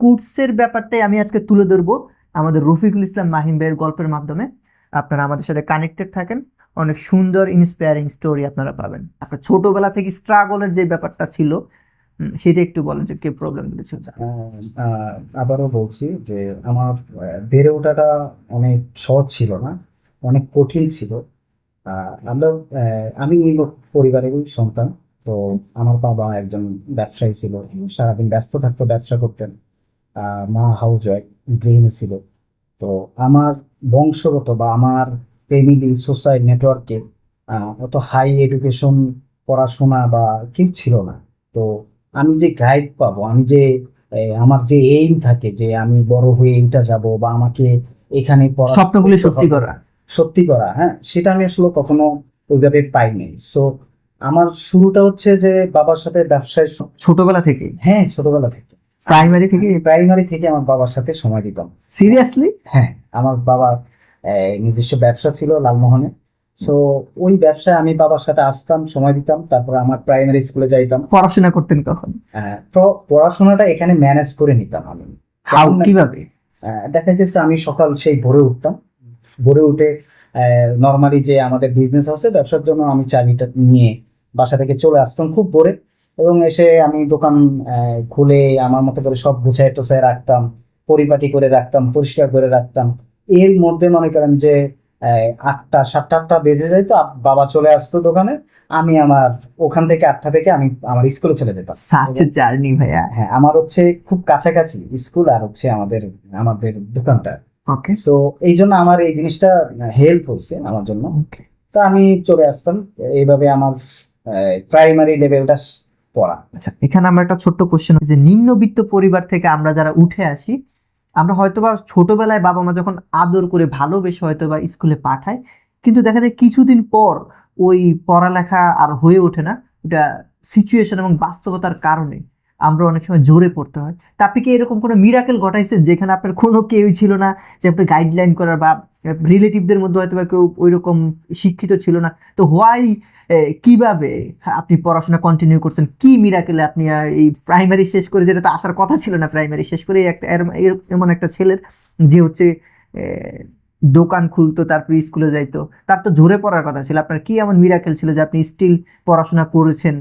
কোর্সের ব্যাপারটাই আমি আজকে তুলে ধরবো আমাদের রফিকুল ইসলাম মাহিম ভাইয়ের গল্পের মাধ্যমে। আপনারা আমাদের সাথে কানেক্টেড থাকেন, অনেক সুন্দর ইন্সপায়ারিং স্টোরি আপনারা পাবেন। আপনার ছোটবেলা থেকে স্ট্রাগলের যে ব্যাপারটা ছিল সেটা একটু বলেন যে কি প্রবলেমগুলো ছিল। আবারও বলছি যে আমার বেড়ে ওঠাটা অনেক সহজ ছিল না, অনেক কঠিন ছিল। আমরা আমি পরিবারেরই সন্তান। তো আমার বাবা একজন ব্যবসায়ী ছিল, সারাদিন ব্যস্ত থাকতো, ব্যবসা করতেন। মা হাউস ওয়াইফ, গৃহিণী ছিল। তো আমার বংশগত বা আমার ফ্যামিলি সোসাইটি নেটওয়ার্কে অত হাই এডুকেশন পড়াশোনা বা কেউ ছিল না। তো আমি যে গাইড পাবো, আমি যে আমার যে এইম থাকে যে আমি বড় হয়ে এইটা যাব বা আমাকে এখানে স্বপ্নগুলি সত্যি করা, হ্যাঁ, সেটা আমি আসলে কখনো ওইভাবে পাইনি। সো আমার শুরুটা হচ্ছে যে বাবার সাথে ব্যবসায় ছোটবেলা থেকে। হ্যাঁ, ছোটবেলা থেকে, প্রাইমারি থেকে আমার বাবার সাথে সময় দিতাম। সিরিয়াসলি? হ্যাঁ, আমার বাবার নিজস্ব ব্যবসা ছিল লালমোহনে। সো ওই ব্যবসায় আমি বাবার সাথে আসতাম, সময় দিতাম। তারপর আমার প্রাইমারি স্কুলে যাইতাম। পড়াশোনা করতেন কখন? তো পড়াশোনাটা এখানে ম্যানেজ করে নিতাম আমি। কিভাবে? দেখা গেছে আমি সকাল সেই ভোরে উঠতাম, ভোরে উঠে নর্মালি যে আমাদের বিজনেস আছে, ব্যবসার জন্য আমি চাবিটা নিয়ে বাসা থেকে চলে আসতাম খুব ভোরে, এবং এসে আমি দোকান খুলে আমার মতো করে সব গুছায় টোছায় রাখতাম, পরিপাটি করে রাখতাম, পরিষ্কার করে রাখতাম। এর মধ্যে মনে করেন যে 8টা 7টা বেজে যাইতো, বাবা চলে আসতো দোকানে, আমি আমার ওখান থেকে 8টা থেকে আমি আমার স্কুলে চলে যেতাম। জার্নি ভাইয়া। হ্যাঁ, আমার হচ্ছে খুব কাছাকাছি স্কুল আর হচ্ছে আমাদের আমাদের দোকানটা। ওকে। সো এই জন্য আমার এই জিনিসটা হেল্প হয়েছে আমার জন্য। তো আমি চলে আসতাম, এইভাবে আমার প্রাইমারি লেভেলটা পড়া। আচ্ছা, এখানে আমার একটা ছোট্ট কোশ্চেন, যে নিম্নবিত্ত পরিবার থেকে আমরা যারা উঠে আসি, আমরা হয়তোবা ছোটবেলায় বাবা মা যখন আদর করে ভালোবেসে হয়তোবা স্কুলে পাঠায়, কিন্তু দেখা যায় কিছুদিন পর ওই পড়ালেখা আর হয়ে ওঠে না, ওটা সিচুয়েশন এবং বাস্তবতার কারণে আমরা অনেক সময় জোরে পড়তে হয়। তা আপনি কি এরকম কোনো মিরাকেল ঘটাইছেন যেখানে আপনার কোনো কেউই ছিল না যে আপনি গাইডলাইন করার, বা রিলেটিভদের মধ্যে হয়তো বা কেউ ওই রকম শিক্ষিত ছিল না, তো হোয়াই কিভাবে আপনি পড়াশোনা কন্টিনিউ করছেন? কি মিরাকেলে আপনি এই প্রাইমারি শেষ করে, যেটা তো আসার কথা ছিল না, প্রাইমারি শেষ করে একটা এমন একটা ছেলের যে হচ্ছে দোকান খুলতো, তারপরে স্কুলে যাইতো, তার তো ঝরে পড়ার কথা ছিল, আপনার কি এমন মিরাকেল ছিল যে আপনি স্টিল পড়াশোনা করেছেন?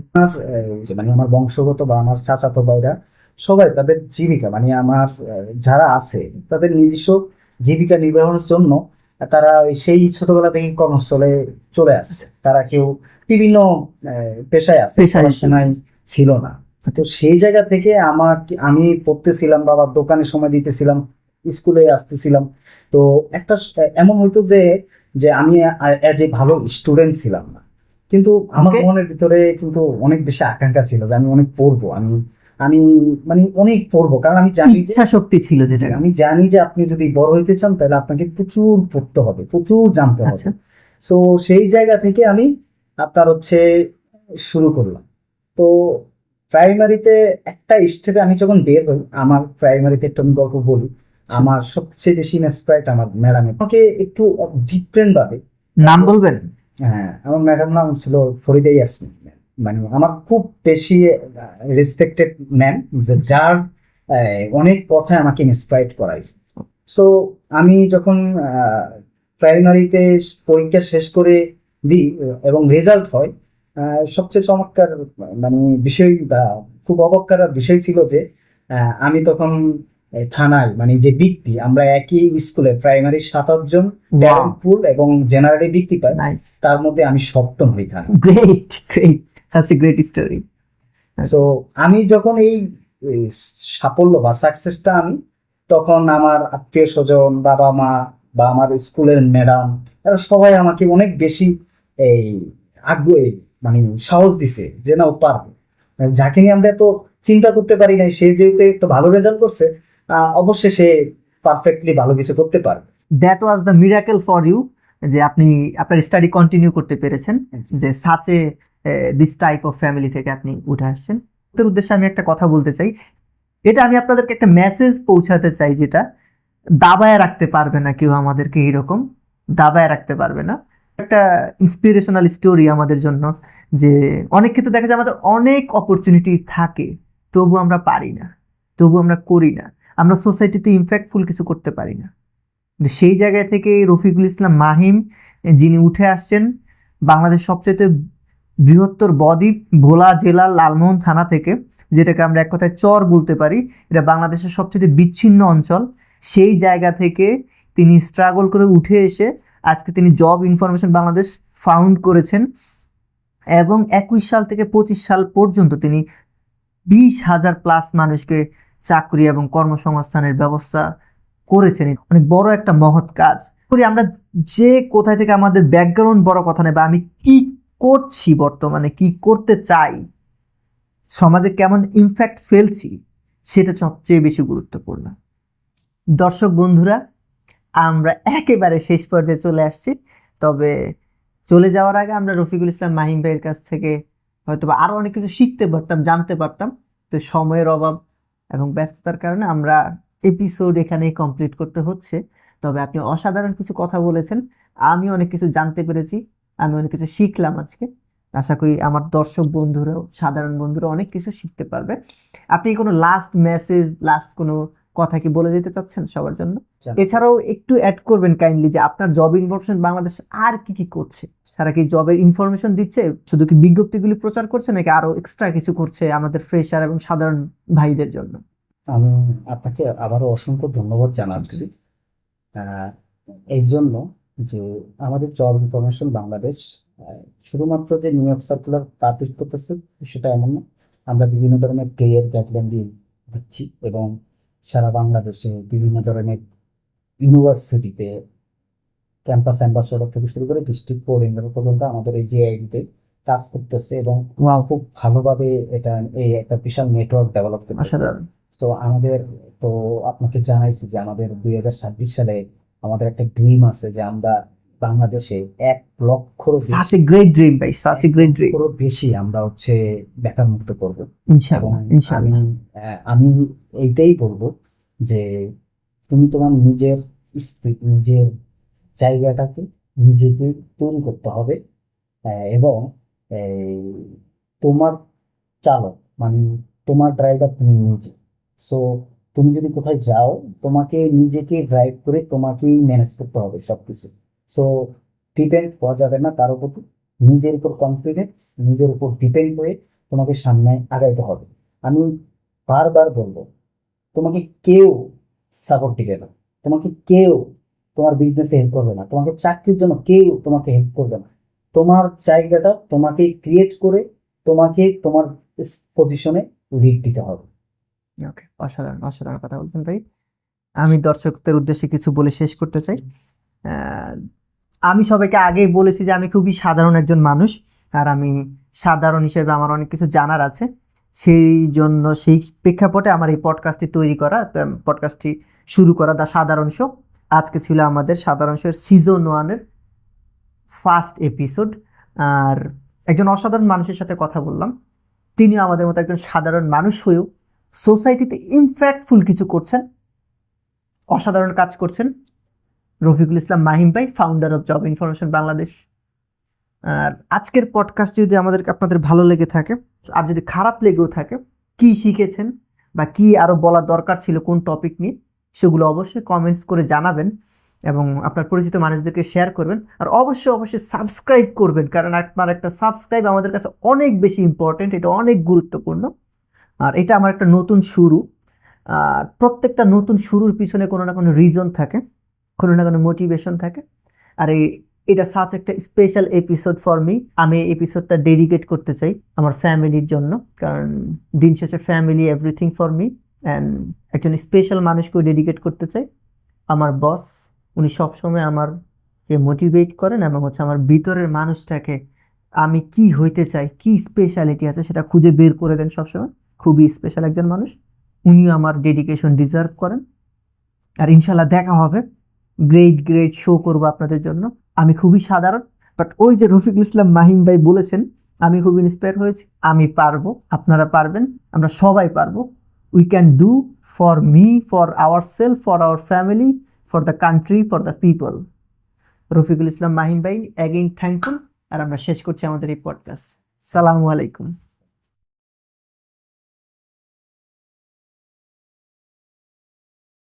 মানে আমার বংশগত বা আমার চাচাতো ভাইরা সবাই তাদের জীবিকা, মানে আমার যারা আছে তাদের নিজস্ব জীবিকা নির্বাহের জন্য তারা সেই ছোটবেলা থেকে কর্মস্থলে চলে আসছে। তারা কেউ বিভিন্ন পেশায় আছে, পড়াশোনায় ছিল না। তো সেই জায়গা থেকে আমি পড়তেছিলাম, বাবার দোকানে সময় দিতেছিলাম, স্কুলে আসতেছিলাম। তো একটা এমন হইতো যে যে আমি এজ এ ভালো স্টুডেন্ট ছিলাম না, কিন্তু আমার মনের ভিতরে কিন্তু অনেক বেশি আকাঙ্ক্ষা ছিল যে আমি অনেক পড়বো, আমি আমি মানে অনেক পড়বো। কারণ আমি জানি ইচ্ছা শক্তি ছিল, যে আমি জানি যে আপনি যদি বড় হইতে চান তাহলে আপনাকে প্রচুর পড়তে হবে, প্রচুর জানতে হবে। সো সেই জায়গা থেকে আমি আপনার হচ্ছে শুরু করলাম। তো প্রাইমারিতে একটা স্টেপে আমি যখন বের হই, আমার প্রাইমারিতে একটু আমি গল্প বলি। আমার সবচেয়ে বেশি ইন্সপায়ার্ড আমার ম্যাডাম, আমাকে একটু ডিফারেন্ট ভাবে। নাম বলবেন? হ্যাঁ, আমার ম্যাডাম নাম ছিল ফরিদা ইয়াসমিন। মানে আমার খুব বেশি রেসপেক্টেড ম্যাম, যার অনেক কথায় আমাকে ইন্সপায়ার্ড করাইছে। সো আমি যখন প্রাইমারিতে পরীক্ষা শেষ করে দিই এবং রেজাল্ট হয়, সবচেয়ে চমৎকার মানে বিষয় বা খুব অবাক করার বিষয় ছিল যে আমি তখন থানায় মানে যে বৃত্তি আমরা একই স্কুলে প্রাইমারি 7-8 জন ট্যালেন্ট পুল এবং জেনারেলি বৃত্তি পাই, নাইস, তার মধ্যে আমি সপ্তম হই থানা। Great great, that's a great story. So আমি যখন এই এই সাফল্য বা সাকসেসটা আমি, তখন আমার আত্মীয় স্বজন, বাবা মা বা আমার স্কুলের ম্যাডাম, এরা সবাই আমাকে অনেক বেশি এই আগ্রহী মানে সাহস দিছে যে না ও পারবে। যাকে নিয়ে আমরা তো চিন্তা করতে পারি নাই, সে যেহেতু তো ভালো রেজাল্ট করছে, অবশ্যই সে পারফেক্টলি ভালো কিছু করতে পারবে। That was the miracle for you, যে আপনি আপনার স্টাডি কন্টিনিউ করতে পেরেছেন, যে such this type of family থেকে আপনি উঠে আসছেন। তোর উদ্দেশ্যে আমি একটা কথা বলতে চাই, এটা আমি আপনাদেরকে একটা মেসেজ পৌঁছাতে চাই, যেটা দাবায় রাখতে পারবে না কেউ আমাদেরকে, এইরকম দাবায় রাখতে পারবে না। একটা ইন্সপিরেশনাল স্টোরি আমাদের জন্য, যে অনেক ক্ষেত্রে দেখা যায় আমাদের অনেক অপরচুনিটি থাকে, তবু আমরা পারি না, তবু আমরা করি না, আমরা সোসাইটিতে ইমপ্যাক্টফুল কিছু করতে পারি না। কিন্তু সেই জায়গায় থেকে রফিকুল ইসলাম মাহিম, যিনি উঠে আসছেন বাংলাদেশ সবচেয়ে বৃহত্তর বদ্বীপ ভোলা জেলার লালমোহন থানা থেকে, যেটাকে আমরা এক কথায় চর বলতে পারি, এটা বাংলাদেশের সবচেয়ে বিচ্ছিন্ন অঞ্চল। সেই জায়গা থেকে তিনি স্ট্রাগল করে উঠে এসে আজকে তিনি জব ইনফরমেশন বাংলাদেশ ফাউন্ড করেছেন, এবং 21 সাল থেকে 25 সাল পর্যন্ত তিনি 20,000 প্লাস মানুষকে চাকরি এবং কর্মসংস্থানের ব্যবস্থা করেছেন। অনেক বড় একটা মহৎ কাজ করি আমরা। যে কোথায় থেকে আমাদের ব্যাকগ্রাউন্ড বড় কথা নেই, বা আমি কি করছি বর্তমানে, কি করতে চাই, সমাজে কেমন ইমপ্যাক্ট ফেলছি, সেটা সবচেয়ে বেশি গুরুত্বপূর্ণ। দর্শক বন্ধুরা, আমরা একেবারে শেষ পর্যায়ে চলে আসছি। তবে চলে যাওয়ার আগে আমরা রফিকুল ইসলাম মাহিম ভাইয়ের কাছ থেকে হয়তো আরো অনেক কিছু শিখতে পারতাম, জানতে পারতাম। তো সময়ের অভাব এবং ব্যস্ততার কারণে আমরা এপিসোড এখানেই কমপ্লিট করতে হচ্ছে। তবে আপনি অসাধারণ কিছু কথা বলেছেন, আমি অনেক কিছু জানতে পেরেছি, আমি অনেক কিছু শিখলাম আজকে। আশা করি আমার দর্শক বন্ধুরাও, সাধারণ বন্ধুরা অনেক কিছু শিখতে পারবে। আপনি কোনো লাস্ট মেসেজ, লাস্ট কোনো কথা কি বলে দিতে চাচ্ছেন সবার জন্য? এছাড়াও একটু অ্যাড করবেন কাইন্ডলি, যে আপনার জব ইনফরমেশন বাংলাদেশ আর কি কি করছে, সারা কি জবের ইনফরমেশন দিচ্ছে, শুধু কি বিজ্ঞপ্তিগুলি প্রচার করছে, নাকি আরো এক্সট্রা কিছু করছে আমাদের ফ্রেশার এবং সাধারণ ভাইদের জন্য? আমি আপনাকে আবারও অসংখ্য ধন্যবাদ জানাচ্ছি এই জন্য যে আমাদের জব ইনফরমেশন বাংলাদেশ শুধুমাত্র যে নিউ ইয়র্ক সার্কুলার পাবলিশ করতেছে সেটা এমন না, আমরা বিভিন্ন ধরনের কেরিয়ার গাইডলাইন দিয়ে দিচ্ছি, এবং সারা বাংলাদেশে বিভিন্ন ধরনের ইউনিভার্সিটিতে ক্যাম্পাস অ্যাম্বাসেডর থেকে শুরু করে ডিস্ট্রিক্ট কোঅর্ডিনেটর পর্যন্ত আমাদের এই জিআইডিতে কাজ করতেছে, এবং খুব ভালোভাবে এটা এই একটা বিশাল নেটওয়ার্ক ডেভেলপ করতেছে। তো আমাদের তো আপনাকে জানাইছি যে আমাদের 2026 সালে আমাদের একটা ড্রিম আছে যে আমরা বাংলাদেশে 1 লক্ষর such a great dream ভাই, such a great dream, বেশি আমরা হচ্ছে বেকার মুক্ত করবো ইনশাআল্লাহ ইনশাআল্লাহ। আমি এইটাই বলবো যে তুমি তোমার নিজের নিজের জায়গাটাকে নিজেকে তৈরি করতে হবে, এবং তোমার চালক মানে তোমার ড্রাইভার তুমি নিজে। সো তুমি যদি কোথায় যাও, তোমাকে নিজেকে ড্রাইভ করে তোমাকেই ম্যানেজ করতে হবে সবকিছু। সো ডিপেন্ড করা যাবে না কারোর প্রতি, নিজের উপর কনফিডেন্স, নিজের উপর ডিপেন্ড করে তোমাকে সামনে আগাইতে হবে। আমি বারবার বলবো, তোমাকে কেউ সাপোর্ট দিবে না, তোমাকে কেউ তোমার বিজনেসে হেল্প করবে না, তোমাকে চাকরির জন্য কেউ তোমাকে হেল্প করবে না। তোমার জায়গাটা তোমাকে ক্রিয়েট করে তোমাকে তোমার পজিশনে লিড দিতে হবে। ওকে, অসাধারণ অসাধারণ কথা বলছেন ভাই। আমি দর্শকদের উদ্দেশ্যে কিছু বলে শেষ করতে চাই। আমি সবাইকে আগেই বলেছি যে আমি খুবই সাধারণ একজন মানুষ, আর আমি সাধারণ হিসেবে আমার অনেক কিছু জানার আছে। সেই জন্য সেই প্রেক্ষাপটে আমার এই পডকাস্টটি তৈরি করা, পডকাস্টটি শুরু করা, দ্য সাধারণ শো। আজকে ছিল আমাদের সাধারণ শোয়ের সিজন 1-এর ফার্স্ট এপিসোড। আর একজন অসাধারণ মানুষের সাথে কথা বললাম, তিনিও আমাদের মতো একজন সাধারণ মানুষ হয়েও সোসাইটিতে ইমপ্যাক্টফুল কিছু করছেন, অসাধারণ কাজ করছেন। রফিকুল ইসলাম মাহিম ভাই, founder of job information Bangladesh. আর আজকের পডকাস্ট যদি আপনাদের ভালো লেগে থাকে, আর যদি খারাপ লেগেও থাকে, কি শিখেছেন বা কি আরও বলার দরকার ছিল কোন টপিক নিয়ে, সেগুলো অবশ্যই কমেন্টস করে জানাবেন, এবং আপনার পরিচিত মানুষদেরকে শেয়ার করবেন। আর অবশ্যই অবশ্যই সাবস্ক্রাইব করবেন, কারণ আপনার একটা সাবস্ক্রাইব আমাদের কাছে অনেক বেশি ইম্পর্টেন্ট, এটা অনেক গুরুত্বপূর্ণ। আর এটা আমার একটা নতুন শুরু, আর প্রত্যেকটা নতুন শুরুর পিছনে কোনো না কোনো রিজন থাকে, কোনো না কোনো মোটিভেশন থাকে। আর এটা সাচ একটা স্পেশাল এপিসোড ফর মি। আমি এই এপিসোডটা ডেডিকেট করতে চাই আমার ফ্যামিলির জন্য, কারণ দিন শেষে family everything for me. And একজন স্পেশাল মানুষকেও ডেডিকেট করতে চাই, আমার বস। উনি সবসময় আমারকে মোটিভেট করেন এবং আমার ভিতরের মানুষটাকে আমি কি হইতে চাই, কি স্পেশালিটি আছে সেটা খুঁজে বের করে দেন সবসময়। খুবই স্পেশাল একজন মানুষ, উনিও আমার ডেডিকেশন ডিজার্ভ করেন। আর ইনশাল্লাহ দেখা হবে, গ্রেট শো করবো আপনাদের জন্য। আমি খুবই সাধারণ, বাট ওই যে রফিকুল ইসলাম মাহিম ভাই বলেছেন, আমি খুব ইন্সপায়ার হয়েছি। আমি পারবো, আপনারা পারবেন, আমরা সবাই পারবো। We can do for me, for our self, for our family, for the country, for the people. Rafiqul Islam Mahim ভাই, অ্যাগেইন থ্যাঙ্কফুল। আর আমরা শেষ করছি আমাদের এই পডকাস্ট। সালামু আলাইকুম।